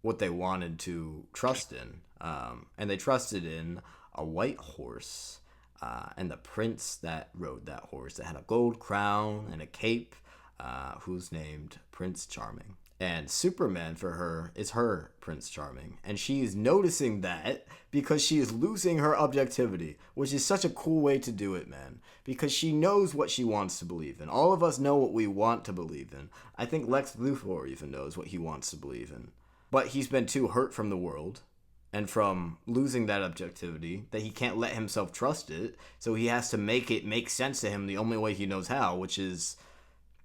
Speaker 1: what they wanted to trust in. And they trusted in a white horse and the prince that rode that horse that had a gold crown and a cape, who's named Prince Charming. And Superman, for her, is her Prince Charming. And she is noticing that because she is losing her objectivity, which is such a cool way to do it, man. Because she knows what she wants to believe in. All of us know what we want to believe in. I think Lex Luthor even knows what he wants to believe in. But he's been too hurt from the world and from losing that objectivity that he can't let himself trust it. So he has to make it make sense to him the only way he knows how, which is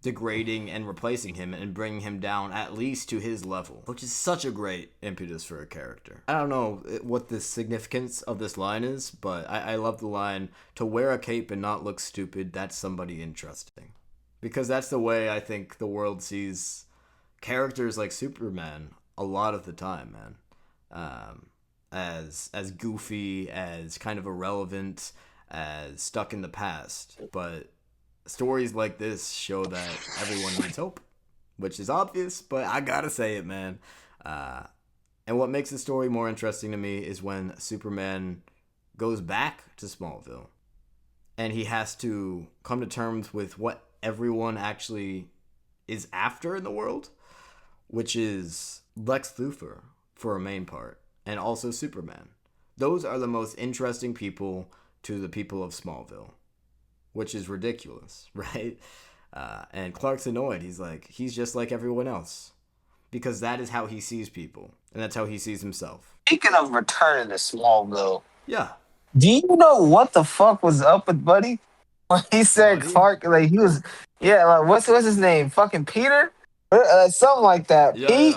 Speaker 1: degrading and replacing him and bringing him down at least to his level, which is such a great impetus for a character. I don't know what the significance of this line is, but I love the line, to wear a cape and not look stupid, that's somebody interesting. Because that's the way I think the world sees characters like Superman a lot of the time, man. As goofy, as kind of irrelevant, as stuck in the past. But stories like this show that everyone needs hope, which is obvious, but I gotta say it, man. Uh, and what makes the story more interesting to me is when Superman goes back to Smallville and he has to come to terms with what everyone actually is after in the world, which is Lex Luthor for a main part, and also Superman. Those are the most interesting people to the people of Smallville, which is ridiculous, right? And Clark's annoyed. He's like, he's just like everyone else because that is how he sees people, and that's how he sees himself.
Speaker 2: Speaking of returning to Smallville,
Speaker 1: Yeah,
Speaker 2: do you know what the fuck was up with Buddy? When he said
Speaker 1: buddy.
Speaker 2: Clark, like he was, yeah, like what's his name? Fucking Peter, something like that.
Speaker 1: Yeah,
Speaker 2: Pete.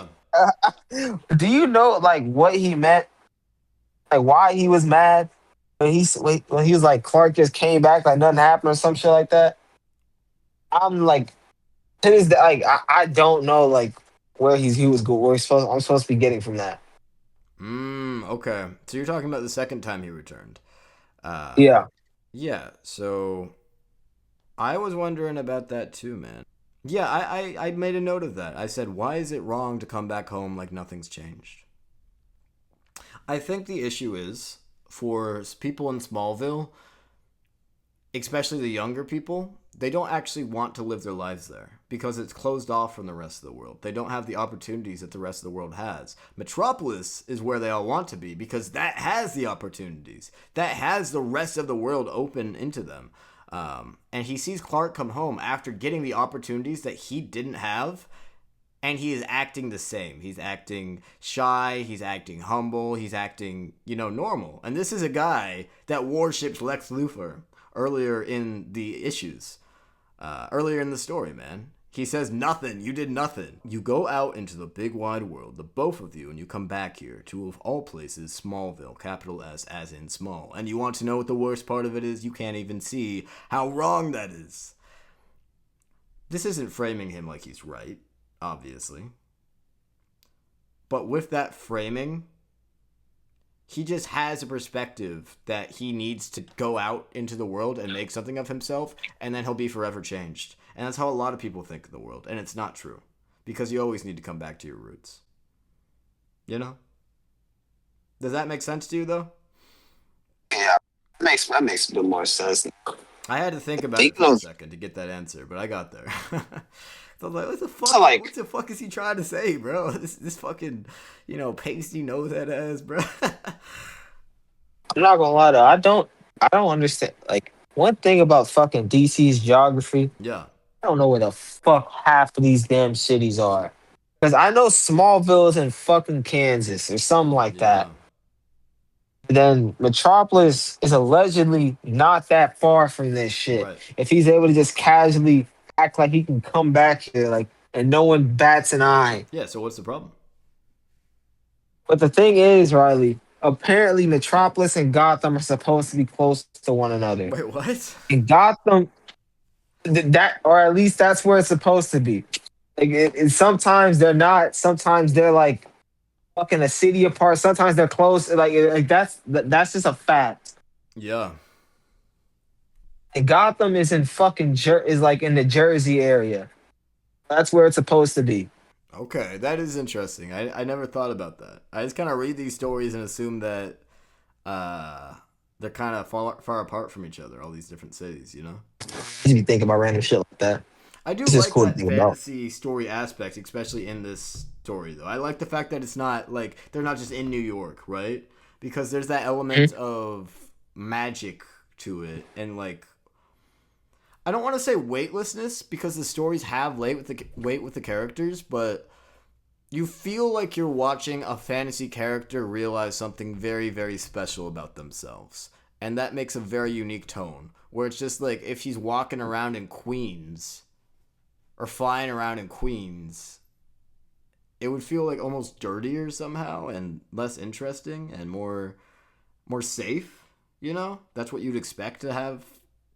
Speaker 1: yeah.
Speaker 2: Do you know like what he meant? Like why he was mad when he was like Clark just came back like nothing happened or some shit like that. I'm like to this day, like I don't know like where he was where I'm supposed to be getting from that.
Speaker 1: Okay. So you're talking about the second time he returned. Uh,
Speaker 2: Yeah.
Speaker 1: yeah. So I was wondering about that too, man. Yeah, I made a note of that. I said, why is it wrong to come back home like nothing's changed? I think the issue is for people in Smallville, especially the younger people, they don't actually want to live their lives there because it's closed off from the rest of the world. They don't have the opportunities that the rest of the world has. Metropolis is where they all want to be because that has the opportunities, that has the rest of the world open into them. And he sees Clark come home after getting the opportunities that he didn't have, and he is acting the same. He's acting shy, he's acting humble, he's acting, normal. And this is a guy that worships Lex Luthor earlier in the issues, earlier in the story, man. He says, nothing, you did nothing. You go out into the big wide world, the both of you, and you come back here to, of all places, Smallville, capital S as in small. And you want to know what the worst part of it is? You can't even see how wrong that is. This isn't framing him like he's right, obviously. But with that framing, he just has a perspective that he needs to go out into the world and make something of himself, and then he'll be forever changed. And that's how a lot of people think of the world, and it's not true. Because you always need to come back to your roots. You know? Does that make sense to you, though?
Speaker 2: Yeah. That makes a bit more sense.
Speaker 1: I had to think about it
Speaker 2: Speaking
Speaker 1: for a
Speaker 2: of,
Speaker 1: second to get that answer, but I got there. So I was like, what the
Speaker 2: so
Speaker 1: fuck?
Speaker 2: like
Speaker 1: What the fuck is he trying to say, bro? This fucking, pasty nose head ass, bro.
Speaker 2: I'm not gonna lie though, I don't understand like one thing about fucking DC's geography.
Speaker 1: Yeah.
Speaker 2: I don't know where the fuck half of these damn cities are. Because I know Smallville is in fucking Kansas or something like
Speaker 1: Yeah.
Speaker 2: that. Then Metropolis is allegedly not that far from this shit.
Speaker 1: Right.
Speaker 2: If he's able to just casually act like he can come back here, like, and no one bats an eye.
Speaker 1: Yeah, so what's the problem?
Speaker 2: But the thing is, Riley, apparently Metropolis and Gotham are supposed to be close to one another.
Speaker 1: Wait, what?
Speaker 2: And Gotham, that, or at least that's where it's supposed to be. Like, sometimes they're not. Sometimes they're like fucking a city apart. Sometimes they're close. Like that's just a fact.
Speaker 1: Yeah.
Speaker 2: And Gotham is in fucking is like in the Jersey area. That's where it's supposed to be.
Speaker 1: Okay, that is interesting. I never thought about that. I just kind of read these stories and assume that uh, they're kind of far apart from each other, all these different cities, you know?
Speaker 2: You be thinking about random shit like that.
Speaker 1: I do
Speaker 2: It's just
Speaker 1: like
Speaker 2: cool to
Speaker 1: that
Speaker 2: think about.
Speaker 1: fantasy story aspect, especially in this story, though. I like the fact that it's not like they're not just in New York, right? Because there's that element
Speaker 2: Mhm.
Speaker 1: of magic to it, and like I don't want to say weightlessness because the stories have weight with the characters, but you feel like you're watching a fantasy character realize something very, very special about themselves. And that makes a very unique tone. Where it's just like if he's walking around in Queens or flying around in Queens, it would feel like almost dirtier somehow and less interesting and more safe, you know? That's what you'd expect to have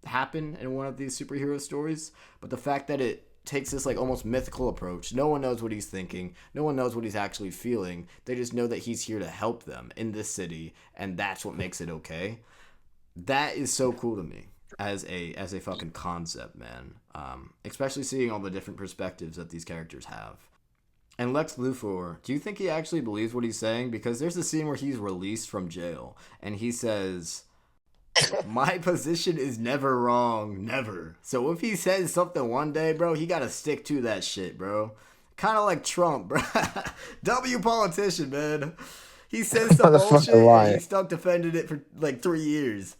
Speaker 1: happen in one of these superhero stories. But the fact that it takes this like almost mythical approach, no one knows what he's thinking, no one knows what he's actually feeling. They just know that he's here to help them in this city, and that's what makes it okay. That is so cool to me. as a fucking concept, man. Especially seeing all the different perspectives that these characters have. And Lex Luthor, do you think he actually believes what he's saying? Because there's a scene where he's released from jail and he says, "My position is never wrong, never." So if he says something one day, bro, he gotta stick to that shit, bro. Kind of like Trump, bro. W politician, man. He says some bullshit
Speaker 2: Motherfucker
Speaker 1: and he
Speaker 2: lying.
Speaker 1: stuck defending it for like 3 years.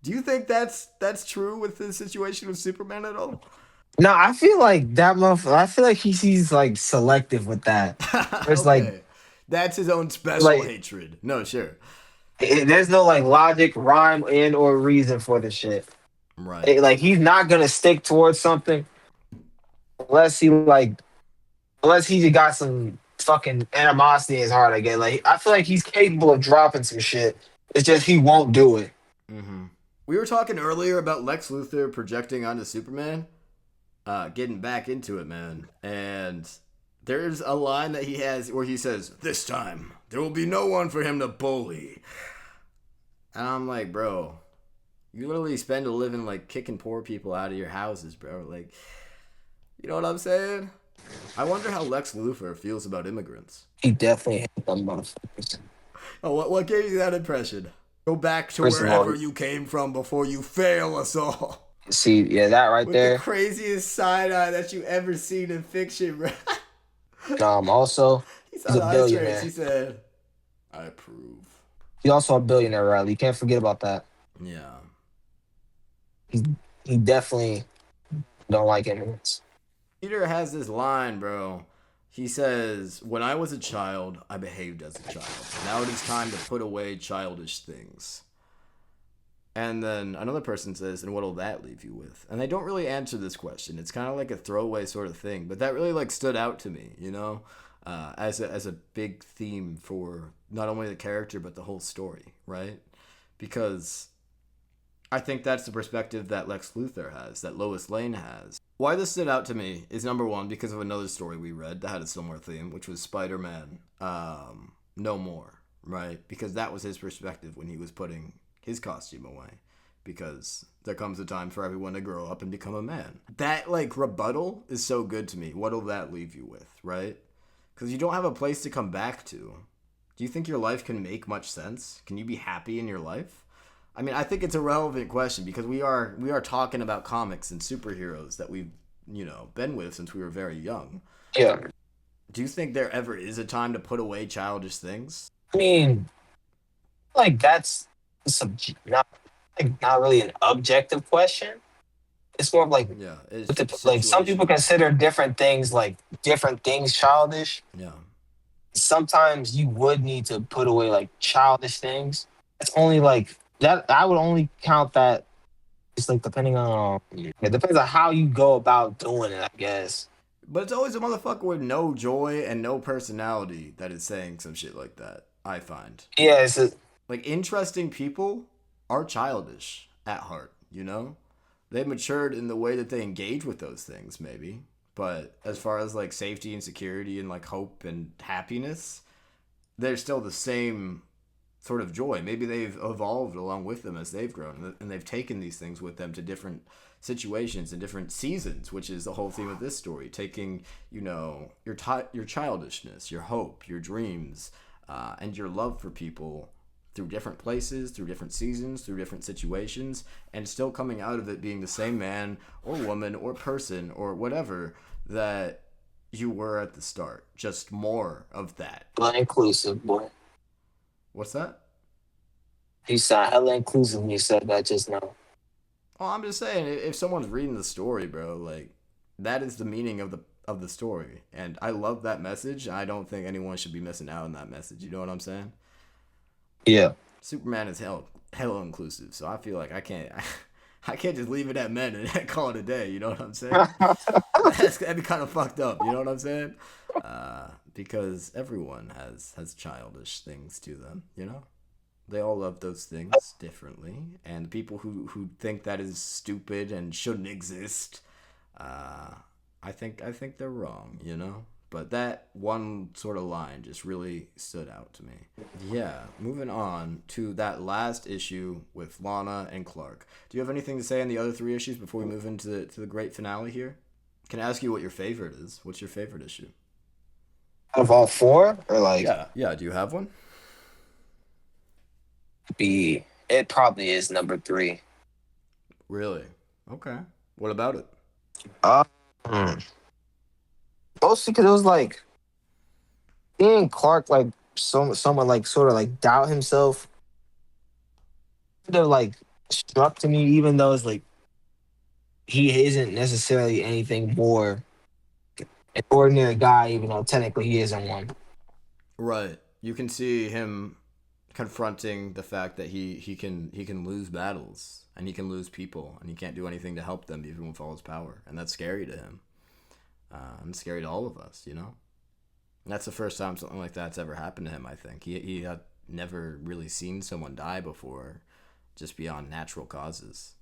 Speaker 1: Do you think that's true with the situation with Superman at all?
Speaker 2: No, I feel like that motherfucker. I feel like he's like selective with that. There's
Speaker 1: Okay. That's his own special
Speaker 2: like
Speaker 1: hatred. No, sure.
Speaker 2: there's no like logic, rhyme, and or reason for the shit.
Speaker 1: Right.
Speaker 2: Like he's not gonna stick towards something unless unless he just got some fucking animosity in his heart. I guess. Like I feel like he's capable of dropping some shit. It's just he won't do it.
Speaker 1: Mm-hmm. We were talking earlier about Lex Luthor projecting onto Superman. Getting back into it, man. And there's a line that he has where he says, "This time, there will be no one for him to bully." And I'm like, bro, you literally spend a living like kicking poor people out of your houses, bro. Like, you know what I'm saying? I wonder how Lex Luthor feels about immigrants.
Speaker 2: He definitely hit them motherfuckers.
Speaker 1: Oh, what gave you that impression? Go back to
Speaker 2: First of all,
Speaker 1: wherever you came from before you fail us all.
Speaker 2: see, yeah, that right
Speaker 1: With the
Speaker 2: there.
Speaker 1: craziest side eye that you ever seen in fiction, bro.
Speaker 2: Also,
Speaker 1: He saw
Speaker 2: he's a
Speaker 1: the ice race. He
Speaker 2: billionaire.
Speaker 1: said, "I approve."
Speaker 2: He's also a billionaire, Riley. You can't forget about that.
Speaker 1: Yeah.
Speaker 2: He he definitely don't like immigrants.
Speaker 1: Peter has this line, bro. He says, "When I was a child, I behaved as a child. Now it is time to put away childish things." And then another person says, "And what'll that leave you with?" And they don't really answer this question. It's kind of like a throwaway sort of thing, but that really like stood out to me, as a big theme for not only the character but the whole story, right? Because I think that's the perspective that Lex Luthor has, that Lois Lane has. Why this stood out to me is number one because of another story we read that had a similar theme, which was Spider-Man, No More, right? Because that was his perspective when he was putting his costume away. Because there comes a time for everyone to grow up and become a man. That like rebuttal is so good to me. What'll that leave you with, right? Because you don't have a place to come back to. Do you think your life can make much sense? Can you be happy in your life? I mean, I think it's a relevant question because we are talking about comics and superheroes that we've been with since we were very young.
Speaker 2: Yeah,
Speaker 1: Do you think there ever is a time to put away childish things?
Speaker 2: I mean, like that's not not really an objective question. It's more of like
Speaker 1: Yeah, it's
Speaker 2: with like some people
Speaker 1: situational.
Speaker 2: consider different things childish.
Speaker 1: Yeah,
Speaker 2: Sometimes you would need to put away like childish things. It's only like that. I would only count that. It's like depending on it depends on how you go about doing it. I guess.
Speaker 1: but it's always a motherfucker with no joy and no personality that is saying some shit like that. I find
Speaker 2: Yeah,
Speaker 1: like interesting people are childish at heart. They've matured in the way that they engage with those things, maybe. But as far as like safety and security and like hope and happiness, they're still the same sort of joy. Maybe they've evolved along with them as they've grown, and they've taken these things with them to different situations and different seasons, which is the whole theme of this story. Taking, your childishness, your hope, your dreams, and your love for people through different places, through different seasons, through different situations, and still coming out of it being the same man or woman or person or whatever that you were at the start. Just more of that.
Speaker 2: hella inclusive, boy.
Speaker 1: What's that?
Speaker 2: You sound hella inclusive when you said that just now.
Speaker 1: Oh, I'm just saying, if someone's reading the story, bro, like that is the meaning of the story, and I love that message. I don't think anyone should be missing out on that message. You know what I'm saying?
Speaker 2: Yeah.
Speaker 1: Superman is hell inclusive, so I feel like I can't I can't just leave it at men and call it a day. You know what I'm saying? That'd be kind of fucked up. You know what I'm saying? Because everyone has childish things to them. They all love those things differently, and the people who think that is stupid and shouldn't exist, I think they're wrong. But that one sort of line just really stood out to me. Yeah, moving on to that last issue with Lana and Clark. Do you have anything to say on the other three issues before we move into the great finale here? Can I ask you what your favorite is? What's your favorite issue?
Speaker 2: Of all four, or like
Speaker 1: Yeah, yeah. Do you have one?
Speaker 2: be it probably is number three.
Speaker 1: Really? Okay. What about it?
Speaker 2: Uh, hmm. Mostly because it was like seeing Clark like someone like sort of like doubt himself. Kind of like struck to me, even though it's like he isn't necessarily anything more an ordinary guy, even though technically he isn't one.
Speaker 1: Right. You can see him confronting the fact that he can lose battles and he can lose people and he can't do anything to help them even with all his power, and that's scary to him. And scary to all of us, you know. And that's the first time something like that's ever happened to him. I think he had never really seen someone die before, just beyond natural causes.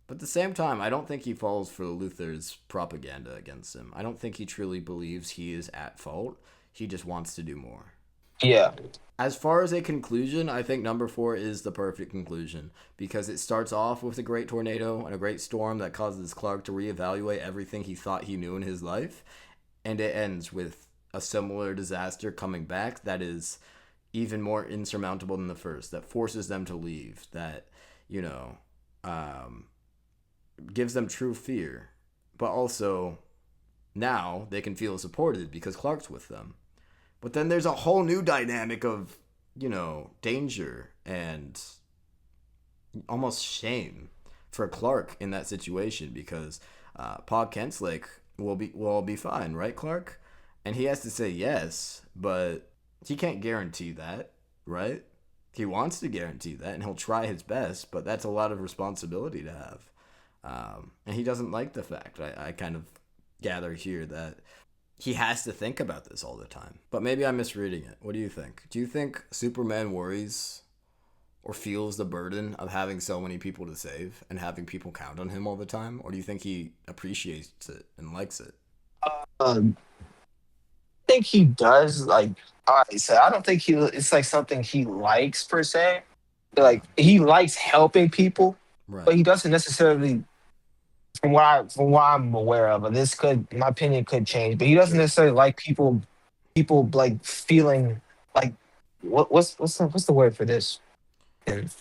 Speaker 1: But at the same time, I don't think he falls for Luther's propaganda against him. I don't think he truly believes he is at fault. He just wants to do more.
Speaker 2: Yeah,
Speaker 1: As far as a conclusion, I think number four is the perfect conclusion because it starts off with a great tornado and a great storm that causes Clark to reevaluate everything he thought he knew in his life, and it ends with a similar disaster coming back that is even more insurmountable than the first, that forces them to leave, that, you know, um, gives them true fear, but also now they can feel supported because Clark's with them. But then there's a whole new dynamic of, danger and almost shame for Clark in that situation because Pa Kent's we'll all be fine, right, Clark? And he has to say yes, but he can't guarantee that, right? He wants to guarantee that, and he'll try his best, but that's a lot of responsibility to have. And he doesn't like the fact, I kind of gather here, that he has to think about this all the time. But maybe I'm misreading it. What do you think? Do you think Superman worries or feels the burden of having so many people to save and having people count on him all the time? Or do you think he appreciates it and likes it?
Speaker 2: I think he does. Like, all right, so I don't think he. It's like something he likes per se.
Speaker 1: Yeah,
Speaker 2: Like he likes helping people, but
Speaker 1: right.
Speaker 2: he doesn't necessarily from what I'm aware of, and this could my opinion could change, but he doesn't
Speaker 1: Sure.
Speaker 2: necessarily like people like feeling like what's the word for this? And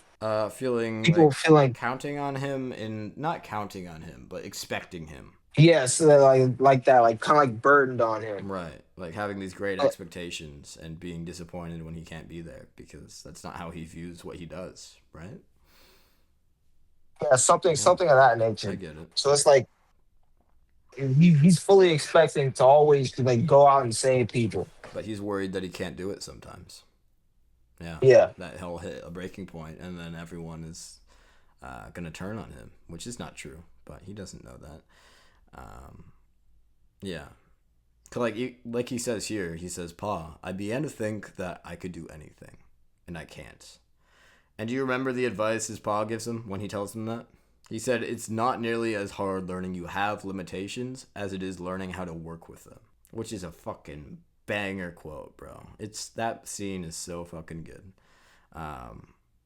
Speaker 1: Feeling
Speaker 2: people
Speaker 1: like
Speaker 2: feeling
Speaker 1: counting on him and not counting on him, but expecting him.
Speaker 2: yes, like that, like kind of like burdened on him.
Speaker 1: Right. Like having these great
Speaker 2: Uh,
Speaker 1: expectations and being disappointed when he can't be there because that's not how he views what he does, right?
Speaker 2: yeah, something
Speaker 1: Yeah,
Speaker 2: something of that
Speaker 1: I
Speaker 2: nature.
Speaker 1: get it.
Speaker 2: So it's like he's fully expecting to always like go out and save people.
Speaker 1: But he's worried that he can't do it sometimes. Yeah.
Speaker 2: Yeah,
Speaker 1: That he'll hit a breaking point and then everyone is going to turn on him, which is not true, but he doesn't know that. Um, yeah. 'Cause like he says here, he says, Pa, I began to think that I could do anything, and I can't. And do you remember the advice his pa gives him when he tells him that? He said, it's not nearly as hard learning you have limitations as it is learning how to work with them. Which is a fucking banger quote, bro. That scene is so fucking good.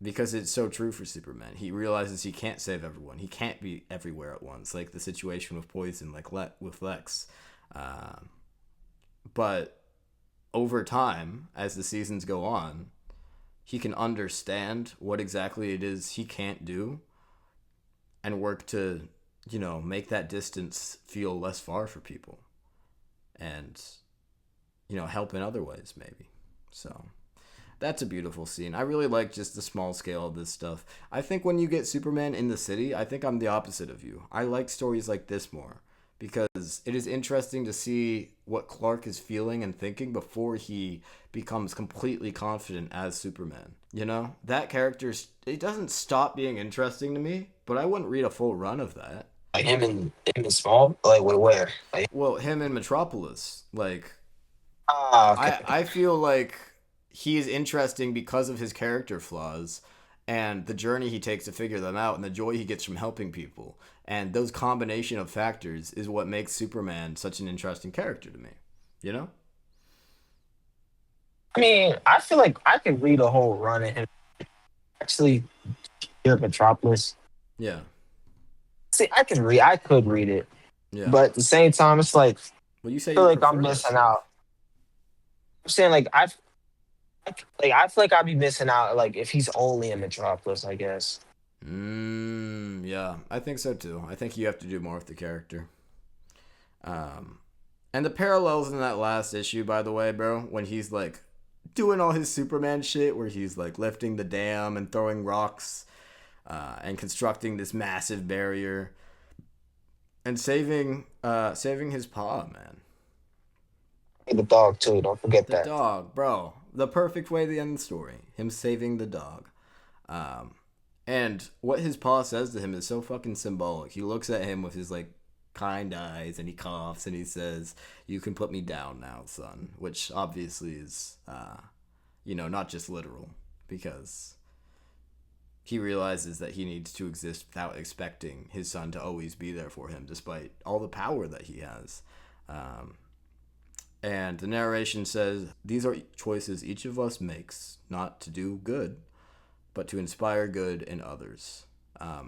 Speaker 1: Because it's so true for Superman. He realizes he can't save everyone. He can't be everywhere at once, like the situation with Poison, like with Lex. Um, but over time, as the seasons go on, he can understand what exactly it is he can't do and work to, make that distance feel less far for people and, help in other ways, maybe. So that's a beautiful scene. I really like just the small scale of this stuff. I think when you get Superman in the city, I think I'm the opposite of you. I like stories like this more because it is interesting to see what Clark is feeling and thinking before he becomes completely confident as Superman. That character, it doesn't stop being interesting to me, but I wouldn't read a full run of that.
Speaker 2: like him in small, like where? Like,
Speaker 1: Well, him in Metropolis, like
Speaker 2: ah,
Speaker 1: I
Speaker 2: okay.
Speaker 1: I feel like he is interesting because of his character flaws, and the journey he takes to figure them out and the joy he gets from helping people. And those combination of factors is what makes Superman such an interesting character to me. You know?
Speaker 2: I mean, I feel like I could read a whole run of him. Actually, here at Metropolis.
Speaker 1: Yeah.
Speaker 2: See, I could read it,
Speaker 1: Yeah.
Speaker 2: but at the same time, it's like
Speaker 1: Well, you say
Speaker 2: I feel
Speaker 1: you
Speaker 2: like I'm
Speaker 1: prefer that
Speaker 2: missing
Speaker 1: stuff.
Speaker 2: out. I'm saying I feel like I'd be missing out like if he's only in Metropolis, I guess.
Speaker 1: Yeah, I think so too. I think you have to do more with the character. Um, and the parallels in that last issue, by the way, bro, when he's like doing all his Superman shit, where he's like lifting the dam and throwing rocks and constructing this massive barrier and saving his paw, man.
Speaker 2: And the dog too. Don't forget
Speaker 1: The
Speaker 2: that.
Speaker 1: dog, bro. The perfect way to end the story. Him saving the dog. Um, and what his paw says to him is so fucking symbolic. He looks at him with his like kind eyes and he coughs and he says, "You can put me down now, son," which obviously is, not just literal because he realizes that he needs to exist without expecting his son to always be there for him, despite all the power that he has. Um, and the narration says, "These are choices each of us makes, not to do good, but to inspire good in others."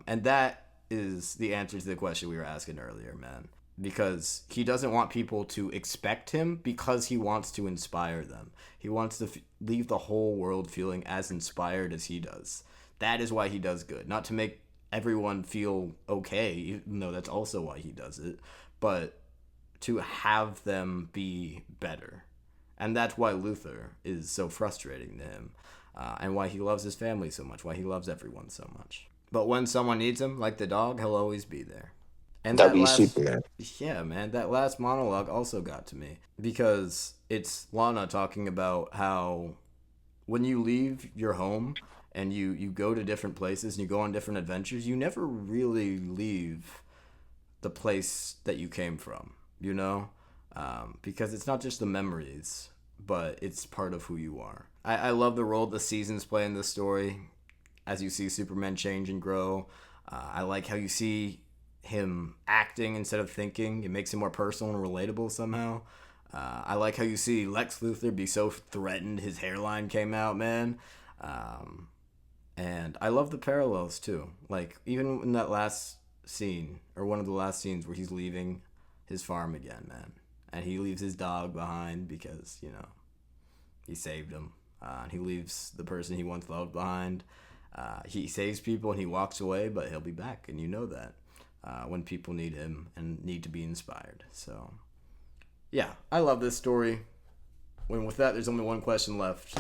Speaker 1: And that is the answer to the question we were asking earlier, man. Because he doesn't want people to expect him because he wants to inspire them. He wants to leave the whole world feeling as inspired as he does. That is why he does good. Not to make everyone feel okay, even though that's also why he does it, but to have them be better. And that's why Luther is so frustrating to him, and why he loves his family so much, why he loves everyone so much. But when someone needs him, like the dog, he'll always be there. And
Speaker 2: That'd
Speaker 1: that
Speaker 2: be
Speaker 1: last,
Speaker 2: Superman.
Speaker 1: yeah, man, that last monologue also got to me because it's Lana talking about how when you leave your home and you go to different places and you go on different adventures, you never really leave the place that you came from, you know? Because it's not just the memories, but it's part of who you are. I love the role the seasons play in this story as you see Superman change and grow. I like how you see him acting instead of thinking. It makes him more personal and relatable somehow. I like how you see Lex Luthor be so threatened his hairline came out, man. Um, and I love the parallels too. Like even in that last scene or one of the last scenes where he's leaving his farm again, man, and he leaves his dog behind because he saved him. And he leaves the person he once loved behind. He saves people and he walks away, but he'll be back, and you know that when people need him and need to be inspired. So yeah, I love this story. When with that, there's only one question left.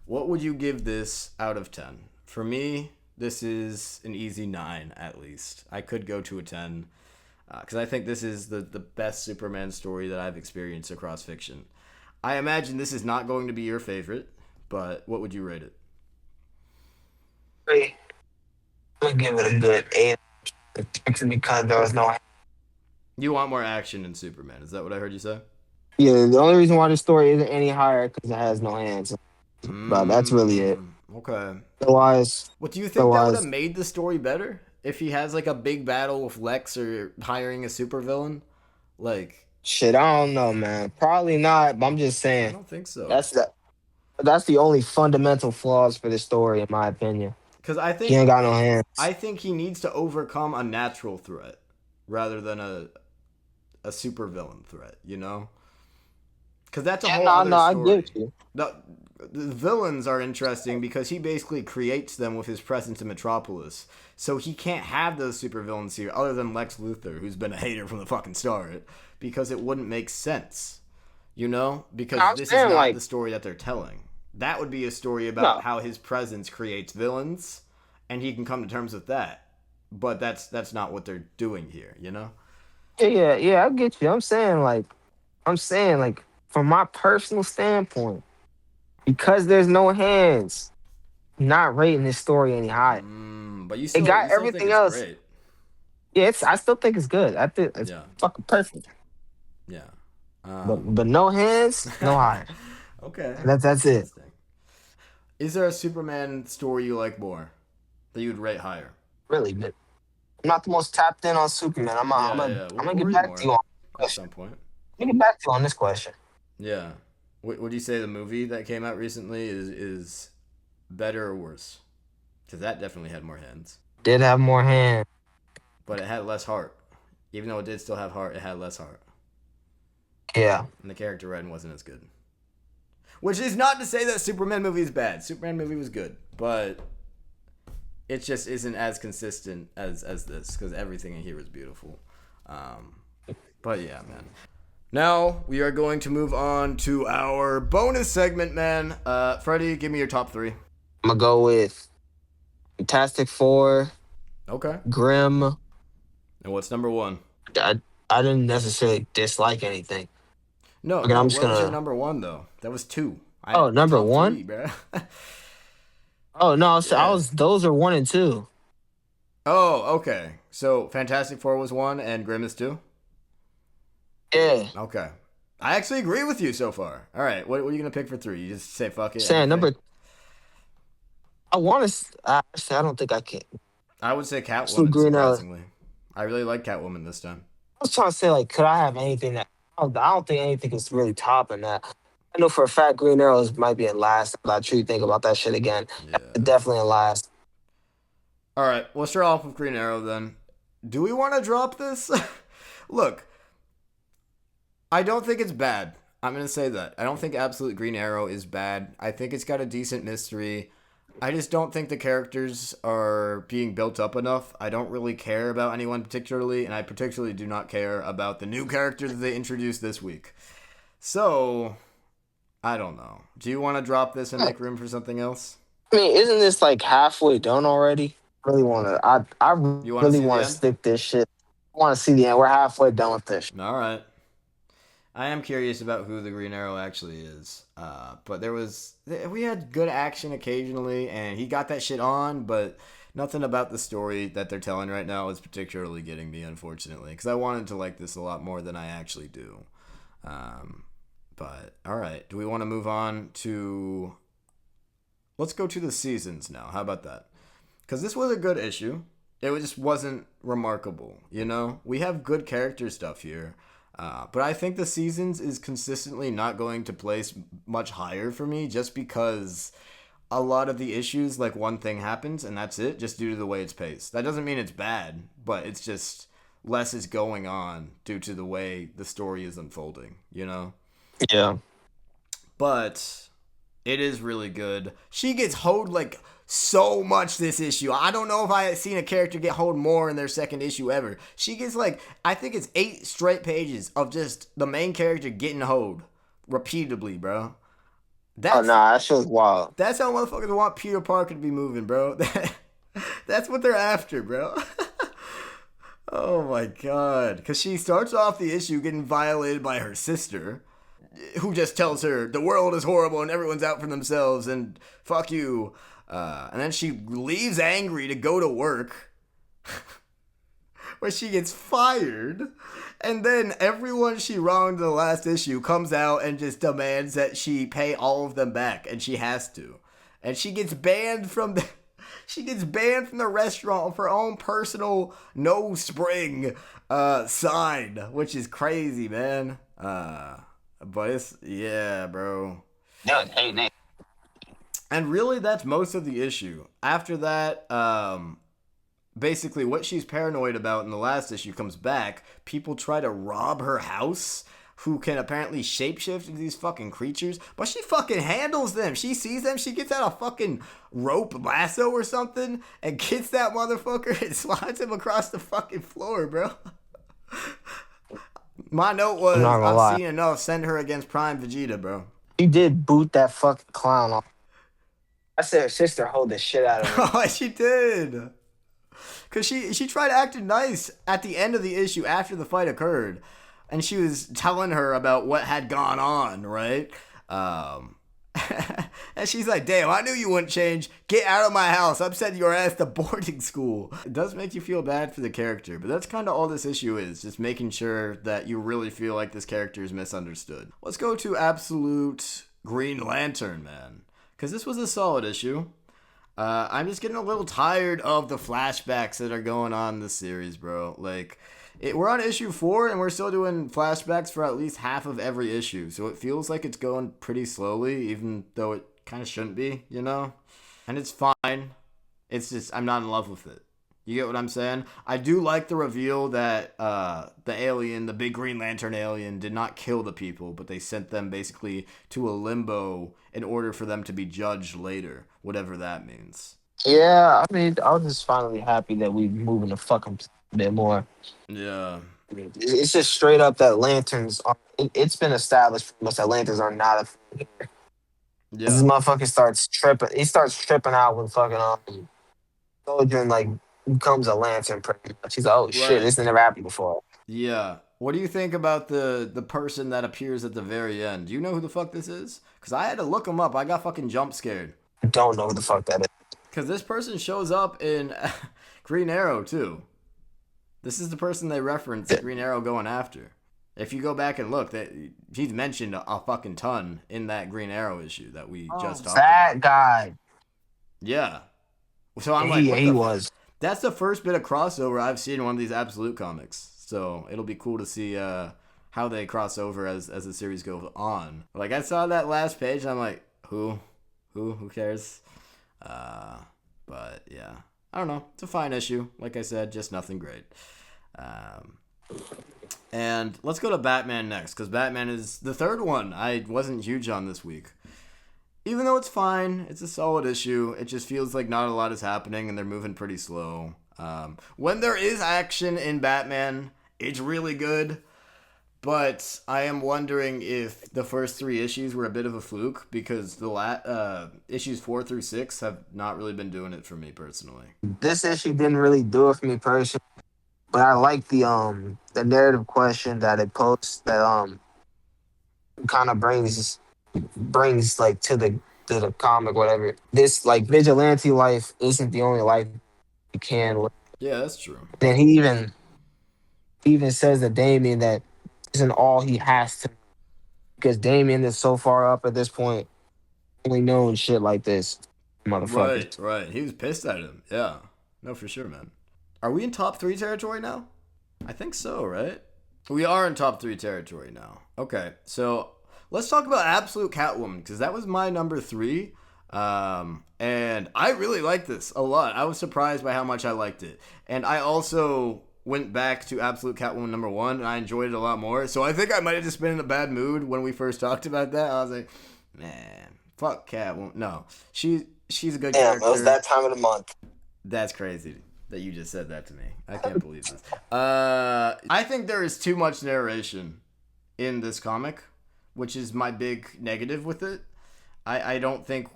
Speaker 1: What would you give this out of 10? For me, this is an easy 9 at least. I could go to a 10 because I think this is the best Superman story that I've experienced across fiction. I imagine this is not going to be your favorite, but what would you rate it?
Speaker 2: I'm gonna give it a good 8 because there was no.
Speaker 1: You want more action in Superman? Is that what I heard you say?
Speaker 2: Yeah, the only reason why the story isn't any higher because it has no hands. But that's really it.
Speaker 1: Okay.
Speaker 2: Otherwise,
Speaker 1: What do you think that would have
Speaker 2: otherwise,
Speaker 1: made the story better if he has like a big battle with Lex or hiring a supervillain? Like,
Speaker 2: shit, I don't know, man. Probably not. But I'm just
Speaker 1: I
Speaker 2: saying
Speaker 1: don't think so.
Speaker 2: that's the that's the only fundamental flaws for the story, in my opinion.
Speaker 1: Because I
Speaker 2: He
Speaker 1: think
Speaker 2: ain't got no hands.
Speaker 1: I think he needs to overcome a natural threat rather than a supervillain threat. You know, because that's a
Speaker 2: Yeah,
Speaker 1: whole
Speaker 2: no,
Speaker 1: other
Speaker 2: no, I
Speaker 1: story.
Speaker 2: get you.
Speaker 1: The, the villains are interesting because he basically creates them with his presence in Metropolis. So he can't have those supervillains here other than Lex Luthor, who's been a hater from the fucking start, because it wouldn't make sense. You know?
Speaker 2: No,
Speaker 1: Because
Speaker 2: I'm
Speaker 1: this is
Speaker 2: saying
Speaker 1: not
Speaker 2: like
Speaker 1: the story that they're telling. That would be a story about
Speaker 2: no.
Speaker 1: how his presence creates villains, and he can come to terms with that. But that's not what they're doing here, you know?
Speaker 2: Yeah, yeah, yeah. I get you. I'm saying like from my personal standpoint, because there's no hands, not rating this story any higher.
Speaker 1: But you
Speaker 2: It
Speaker 1: still
Speaker 2: got
Speaker 1: you still think
Speaker 2: everything
Speaker 1: it's
Speaker 2: else.
Speaker 1: great.
Speaker 2: Yeah, I still think it's good. I think it's
Speaker 1: Yeah.
Speaker 2: fucking perfect.
Speaker 1: Yeah.
Speaker 2: But
Speaker 1: Um
Speaker 2: but no hands, no higher.
Speaker 1: okay.
Speaker 2: That's it.
Speaker 1: Interesting. Is there a Superman story you like more? that you'd rate higher?
Speaker 2: really. But I'm not the most tapped in on Superman.
Speaker 1: Yeah, yeah.
Speaker 2: I'm
Speaker 1: We'll
Speaker 2: gonna get
Speaker 1: read
Speaker 2: back to
Speaker 1: more
Speaker 2: you on this
Speaker 1: at
Speaker 2: question.
Speaker 1: some point.
Speaker 2: Let me get back to you on this question.
Speaker 1: Yeah. Would you say the movie that came out recently is better or worse? Because that definitely had more hands,
Speaker 2: Did have more hands.
Speaker 1: but it had less heart. Even though it did still have heart, it had less heart,
Speaker 2: Yeah.
Speaker 1: and the character writing wasn't as good. Which is not to say that Superman movie is bad. Superman movie was good, but it just isn't as consistent as this because everything in here is beautiful. Um, but yeah, man. Now we are going to move on to our bonus segment, man. Freddie, give me your top three.
Speaker 2: I'm gonna go with Fantastic Four,
Speaker 1: Okay.
Speaker 2: Grimm.
Speaker 1: And what's number one?
Speaker 2: I I didn't necessarily dislike anything.
Speaker 1: No,
Speaker 2: Okay,
Speaker 1: no.
Speaker 2: I'm just
Speaker 1: What was your
Speaker 2: gonna.
Speaker 1: number one though? That was two. I
Speaker 2: Oh,
Speaker 1: had
Speaker 2: number
Speaker 1: top
Speaker 2: one.
Speaker 1: three, bro.
Speaker 2: Oh no, I
Speaker 1: Yeah.
Speaker 2: was. Those are one and two.
Speaker 1: Oh, okay. So Fantastic Four was one and Grimm is two?
Speaker 2: Yeah.
Speaker 1: Okay. I actually agree with you so far. All right. What are you going to pick for three? You just say fuck it,
Speaker 2: Saying
Speaker 1: anything?
Speaker 2: number. I want to. Actually, I don't think I can.
Speaker 1: I would say
Speaker 2: Absolute
Speaker 1: Catwoman,
Speaker 2: Green Arrow.
Speaker 1: surprisingly. I really like Catwoman this time.
Speaker 2: I was trying to say like, could I have anything that? I don't think anything is really topping that. I know for a fact Green Arrows might be in last. But I truly think about that shit again.
Speaker 1: Yeah.
Speaker 2: Definitely in last.
Speaker 1: All right. We'll start off with Green Arrow then. Do we want to drop this? Look, I don't think it's bad. I'm going to say that. I don't think Absolute Green Arrow is bad. I think it's got a decent mystery. I just don't think the characters are being built up enough. I don't really care about anyone particularly, and I particularly do not care about the new character that they introduced this week. So, I don't know. Do you want to drop this and make room for something else?
Speaker 2: I mean, isn't this like halfway done already? Really want to. I
Speaker 1: You want to
Speaker 2: really
Speaker 1: see the
Speaker 2: want to
Speaker 1: end?
Speaker 2: stick this shit. I want to see the end. We're halfway done with this.
Speaker 1: All right. I am curious about who the Green Arrow actually is. But we had good action occasionally, and he got that shit on, but nothing about the story that they're telling right now is particularly getting me, unfortunately, because I wanted to like this a lot more than I actually do. Um, but all right, do we want to move on to? Let's go to the seasons now. How about that? Because this was a good issue. It just wasn't remarkable. You know, we have good character stuff here. But I think the seasons is consistently not going to place much higher for me just because a lot of the issues, like one thing happens and that's it, just due to the way it's paced. That doesn't mean it's bad, but it's just less is going on due to the way the story is unfolding, you know?
Speaker 2: Yeah.
Speaker 1: But it is really good. She gets hoed like so much this issue. I don't know if I had seen a character get hoed more in their second issue ever. She gets like, I think it's 8 straight pages of just the main character getting hoed repeatedly, bro.
Speaker 2: Oh
Speaker 1: That's
Speaker 2: nah, that shit was wild.
Speaker 1: that's how motherfuckers want Peter Parker to be moving, bro. That's what they're after, bro. Oh my god. Because she starts off the issue getting violated by her sister, who just tells her the world is horrible and everyone's out for themselves and fuck you. And then she leaves angry to go to work, where she gets fired. And then everyone she wronged in the last issue comes out and just demands that she pay all of them back, and she has to. And she gets banned from the she gets banned from the restaurant for her own personal no spring sign, which is crazy, man. But it's yeah, bro.
Speaker 2: Dude, hey Nate.
Speaker 1: And really, that's most of the issue. After that, basically, what she's paranoid about in the last issue comes back. People try to rob her house, who can apparently shapeshift into these fucking creatures, but she fucking handles them. She sees them, she gets out a fucking rope lasso or something, and gets that motherfucker and slides him across the fucking floor, bro. My note
Speaker 2: I'm
Speaker 1: was,
Speaker 2: not gonna
Speaker 1: I've
Speaker 2: lie.
Speaker 1: seen enough. Send her against Prime Vegeta, bro.
Speaker 2: She did boot that fucking clown off. I said her sister hold the shit out of her.
Speaker 1: Oh, she did. Cause she tried acting nice at the end of the issue after the fight occurred, and she was telling her about what had gone on, right? And she's like, "Damn, I knew you wouldn't change. Get out of my house. I'm sending your ass to boarding school." It does make you feel bad for the character, but that's kind of all this issue is, just making sure that you really feel like this character is misunderstood. Let's go to Absolute Green Lantern, man, because this was a solid issue. I'm just getting a little tired of the flashbacks that are going on in this series, bro. Like, we're on issue 4 and we're still doing flashbacks for at least half of every issue. So it feels like it's going pretty slowly, even though it kind of shouldn't be, you know? And it's fine. It's just, I'm not in love with it. You get what I'm saying? I do like the reveal that the alien, the big Green Lantern alien, did not kill the people, but they sent them basically to a limbo in order for them to be judged later, whatever that means.
Speaker 2: Yeah, I mean, I was just finally happy that we moving the fucking a bit more.
Speaker 1: Yeah.
Speaker 2: I mean, it's just straight up that lanterns are. It's been established for us that lanterns are not a thing. This
Speaker 1: Yeah.
Speaker 2: motherfucker starts tripping. He starts tripping out when fucking Soldier like becomes a lantern. Pretty much. He's like, oh shit,
Speaker 1: Right.
Speaker 2: this never happened before.
Speaker 1: Yeah. What do you think about the person that appears at the very end? Do you know who the fuck this is? Because I had to look him up. I got fucking jump scared.
Speaker 2: I don't know who the fuck that is.
Speaker 1: Because this person shows up in Green Arrow, too. This is the person they reference Green Arrow going after. If you go back and look, that he's mentioned a fucking ton in that Green Arrow issue that we just talked
Speaker 2: That
Speaker 1: about.
Speaker 2: guy.
Speaker 1: Yeah. So I'm
Speaker 2: Yeah,
Speaker 1: like, what
Speaker 2: he
Speaker 1: the?
Speaker 2: was.
Speaker 1: That's the first bit of crossover I've seen in one of these Absolute comics. So it'll be cool to see how they cross over as the series goes on. Like I saw that last page, and I'm like, who cares? Uh, but yeah, I don't know. It's a fine issue. Like I said, just nothing great. Um, and let's go to Batman next, because Batman is the third one I wasn't huge on this week. Even though it's fine, it's a solid issue. It just feels like not a lot is happening, and they're moving pretty slow. When there is action in Batman, it's really good. But I am wondering if the first 3 issues were a bit of a fluke, because the issues 4 through 6 have not really been doing it for me personally.
Speaker 2: This issue didn't really do it for me personally, but I like the narrative question that it posed that kind of brings like to the comic whatever. This like vigilante life isn't the only life you can live.
Speaker 1: Yeah, that's true.
Speaker 2: Then he even says to Damien that isn't all he has to, because Damien is so far up at this point, only knowing shit like this,
Speaker 1: Right,
Speaker 2: motherfuckers.
Speaker 1: right. He was pissed at him. Yeah. No, for sure, man. Are we in top 3 territory now? I think so, right? We are in top 3 territory now. Okay, so let's talk about Absolute Catwoman, because that was my number 3. And I really liked this a lot. I was surprised by how much I liked it. And I also went back to Absolute Catwoman number 1, and I enjoyed it a lot more. So I think I might have just been in a bad mood when we first talked about that. I was like, man, fuck Catwoman. No, she's a good
Speaker 2: Damn, it was
Speaker 1: character.
Speaker 2: that time of the month.
Speaker 1: That's crazy that you just said that to me. I can't believe this. I think there is too much narration in this comic, which is my big negative with it. I don't think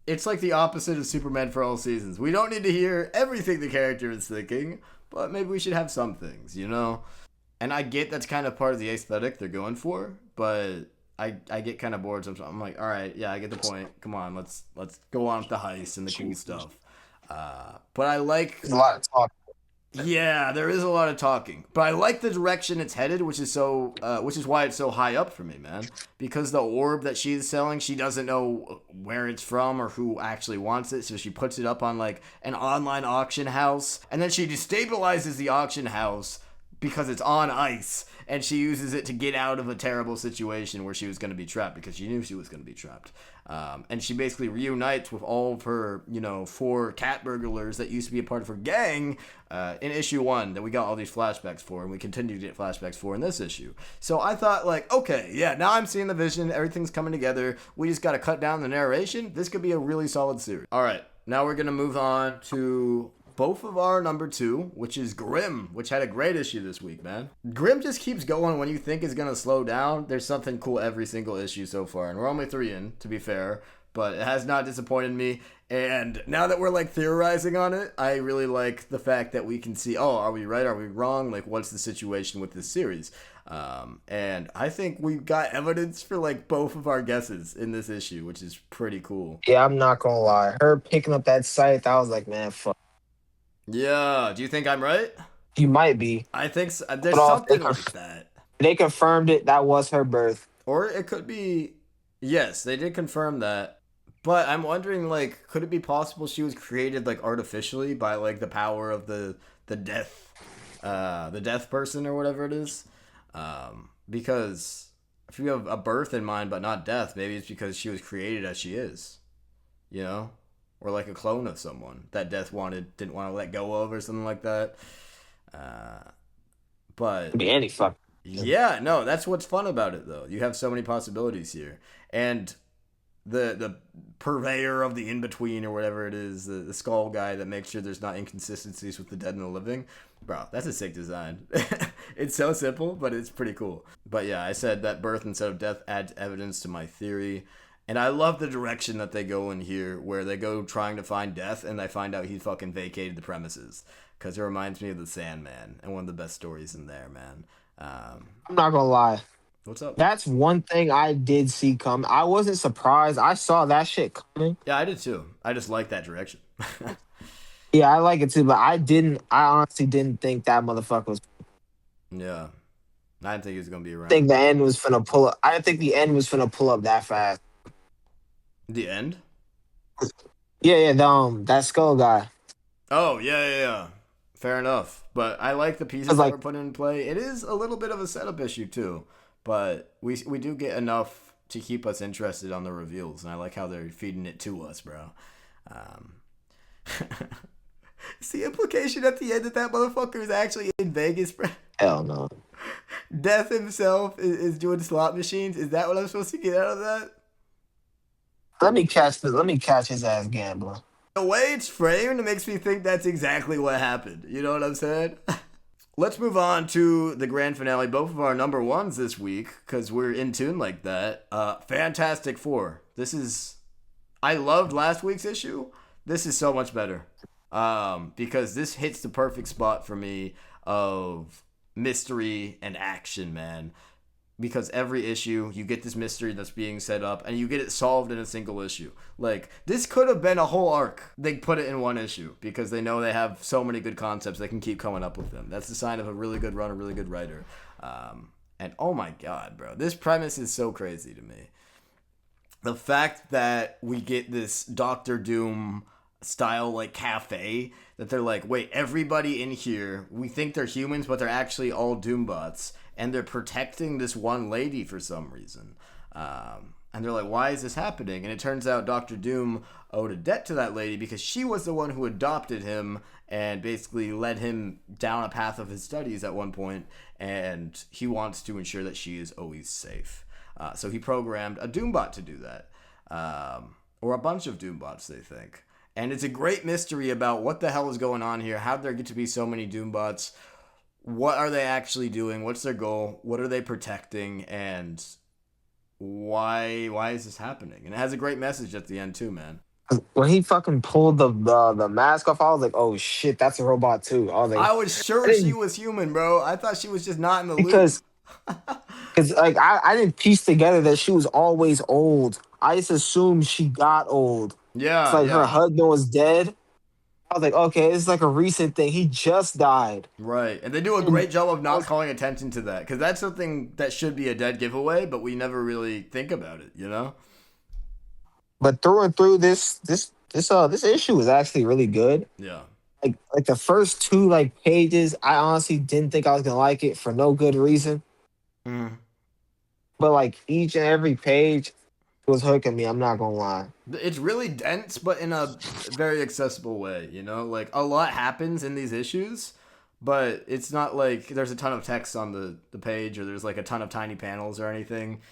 Speaker 1: it's like the opposite of Superman for All Seasons. We don't need to hear everything the character is thinking, but maybe we should have some things, you know? And I get that's kind of part of the aesthetic they're going for, but I get kind of bored sometimes. I'm like, all right, yeah, I get the point. Come on, let's go on with the heist and the cool stuff. But I like,
Speaker 2: There's a lot of talk.
Speaker 1: yeah, there is a lot of talking, but I like the direction it's headed, which is why it's so high up for me, man. Because the orb that she's selling, she doesn't know where it's from or who actually wants it, so she puts it up on like an online auction house, and then she destabilizes the auction house because it's on ice, and she uses it to get out of a terrible situation where she was going to be trapped because she knew she was going to be trapped. And she basically reunites with all of her, 4 cat burglars that used to be a part of her gang in issue 1 that we got all these flashbacks for, and we continue to get flashbacks for in this issue. So I thought, like, okay, yeah, now I'm seeing the vision. Everything's coming together. We just got to cut down the narration. This could be a really solid series. All right, now we're going to move on to both of our number 2, which is Grimm, which had a great issue this week, man. Grimm just keeps going when you think it's going to slow down. There's something cool every single issue so far, and we're only 3 in, to be fair, but it has not disappointed me. And now that we're like theorizing on it, I really like the fact that we can see, oh, are we right? Are we wrong? Like, what's the situation with this series? And I think we've got evidence for like both of our guesses in this issue, which is pretty cool.
Speaker 2: Yeah, I'm not gonna lie. Her picking up that scythe, I was like, man, fuck.
Speaker 1: Yeah, do you think I'm right?
Speaker 2: You might be.
Speaker 1: I think so.
Speaker 2: But
Speaker 1: There's
Speaker 2: off,
Speaker 1: something like that.
Speaker 2: they confirmed it. That was her birth.
Speaker 1: Or it could be, yes, they did confirm that, But I'm wondering, like, could it be possible she was created like artificially by like the power of the death, the death person or whatever it is? Because if you have a birth in mind but not death, maybe it's because she was created as she is, you know, or like a clone of someone that death didn't want to let go of or something like that. Uh,
Speaker 2: Could
Speaker 1: but
Speaker 2: be any fuck.
Speaker 1: yeah, no, that's what's fun about it though. You have so many possibilities here, and the purveyor of the in between or whatever it is, the skull guy that makes sure there's not inconsistencies with the dead and the living. Bro, that's a sick design. It's so simple, but it's pretty cool. But yeah, I said that birth instead of death adds evidence to my theory. And I love the direction that they go in here, where they go trying to find death and they find out he fucking vacated the premises. Because it reminds me of the Sandman and one of the best stories in there, man.
Speaker 2: I'm not gonna lie.
Speaker 1: What's up?
Speaker 2: That's one thing I did see coming. I wasn't surprised. I saw that shit coming.
Speaker 1: Yeah, I did too. I just like that direction.
Speaker 2: Yeah, I like it too, but I didn't. I honestly didn't think that motherfucker was.
Speaker 1: Yeah. I didn't think he was gonna be
Speaker 2: I think
Speaker 1: around.
Speaker 2: the end was finna pull up. I didn't think the end was finna pull up that fast.
Speaker 1: The end?
Speaker 2: Yeah, yeah. That skull guy.
Speaker 1: Oh, yeah, yeah, yeah. Fair enough. But I like the
Speaker 2: I
Speaker 1: pieces
Speaker 2: was
Speaker 1: that
Speaker 2: like,
Speaker 1: were put in play. It is a little bit of a setup issue too, but we do get enough to keep us interested on the reveals, and I like how they're feeding it to us, bro. Um, it's the implication at the end that that motherfucker is actually in Vegas, bro.
Speaker 2: hell no.
Speaker 1: Death himself is doing slot machines. Is that what I'm supposed to get out of that?
Speaker 2: Let me catch this. Let me catch his ass gambling.
Speaker 1: The way it's framed, it makes me think that's exactly what happened. You know what I'm saying? Let's move on to the grand finale. Both of our number ones this week, because we're in tune like that. Fantastic Four. This is. I loved last week's issue. This is so much better. Because this hits the perfect spot for me of mystery and action, man. Because every issue you get this mystery that's being set up and you get it solved in a single issue. Like, this could have been a whole arc. They put it in one issue because they know they have so many good concepts, they can keep coming up with them. That's the sign of a really good run, a really good writer. And oh my god, bro, this premise is so crazy to me. The fact that we get this Doctor Doom style like cafe that they're like, wait, everybody in here, we think they're humans, but they're actually all Doombots, and they're protecting this one lady for some reason. And they're like, why is this happening? And it turns out Doctor Doom owed a debt to that lady because she was the one who adopted him and basically led him down a path of his studies at one point, and he wants to ensure that she is always safe. So he programmed a Doombot to do that. Or a bunch of Doombots, they think. And it's a great mystery about what the hell is going on here. How did there get to be so many Doombots? What are they actually doing? What's their goal? What are they protecting? And why is this happening? And it has a great message at the end too, man.
Speaker 2: When he fucking pulled the mask off, I was like, oh shit, that's a robot too. I was like,
Speaker 1: I was
Speaker 2: I
Speaker 1: sure she
Speaker 2: didn't
Speaker 1: was human, bro. I thought she was just not in the loop.
Speaker 2: because like I didn't piece together that she was always old. I just assumed she got old. It's
Speaker 1: Yeah,
Speaker 2: like her
Speaker 1: yeah.
Speaker 2: husband was dead. I was like, okay, it's like a recent thing. He just died.
Speaker 1: Right. And they do a
Speaker 2: And
Speaker 1: great job of
Speaker 2: I
Speaker 1: not
Speaker 2: was,
Speaker 1: calling attention to that because that's something that should be a dead giveaway, but we never really think about it, you know?
Speaker 2: but through and through, this issue was actually really good.
Speaker 1: Yeah.
Speaker 2: Like the first two like pages, I honestly didn't think I was gonna like it for no good reason.
Speaker 1: Mhm.
Speaker 2: But like each and every page was hooking me. I'm not gonna lie.
Speaker 1: It's really dense, but in a very accessible way, you know? Like, a lot happens in these issues, but it's not like there's a ton of text on the page or there's like a ton of tiny panels or anything.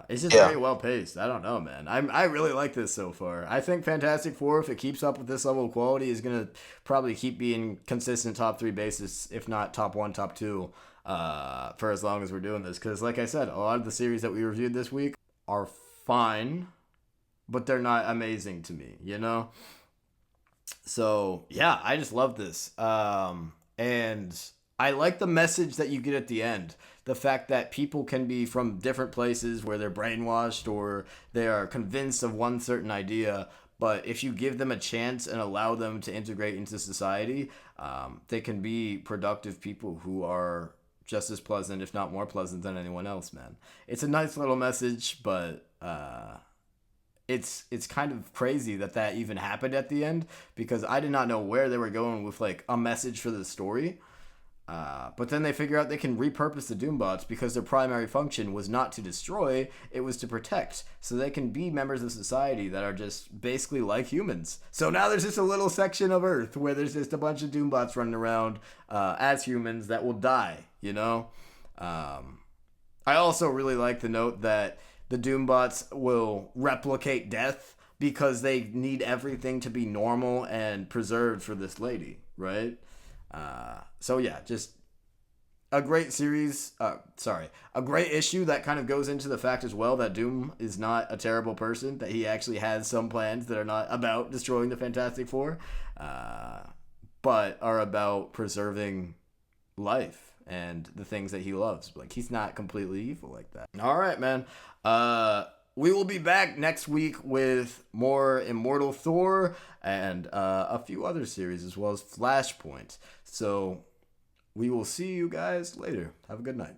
Speaker 1: It's just
Speaker 2: Yeah.
Speaker 1: very well paced. I don't know, man. I really like this so far. I think Fantastic Four, if it keeps up with this level of quality, is gonna probably keep being consistent top three basis, if not top one, top two, for as long as we're doing this. Because, like I said, a lot of the series that we reviewed this week are fine, but they're not amazing to me, you know? So, yeah, I just love this. And I like the message that you get at the end. The fact that people can be from different places where they're brainwashed or they are convinced of one certain idea, but if you give them a chance and allow them to integrate into society, they can be productive people who are just as pleasant, if not more pleasant, than anyone else, man. It's a nice little message, but it's kind of crazy that that even happened at the end, because I did not know where they were going with like a message for the story. But then they figure out they can repurpose the Doombots because their primary function was not to destroy, it was to protect. So they can be members of society that are just basically like humans. So now there's just a little section of Earth where there's just a bunch of Doombots running around as humans that will die, you know? I also really like the note that the Doombots will replicate death because they need everything to be normal and preserved for this lady, right? So yeah, just a great series. A great issue that kind of goes into the fact as well that Doom is not a terrible person. That he actually has some plans that are not about destroying the Fantastic Four, but are about preserving life and the things that he loves. Like, he's not completely evil like that. All right, man. We will be back next week with more Immortal Thor and a few other series as well as Flashpoint. So we will see you guys later. Have a good night.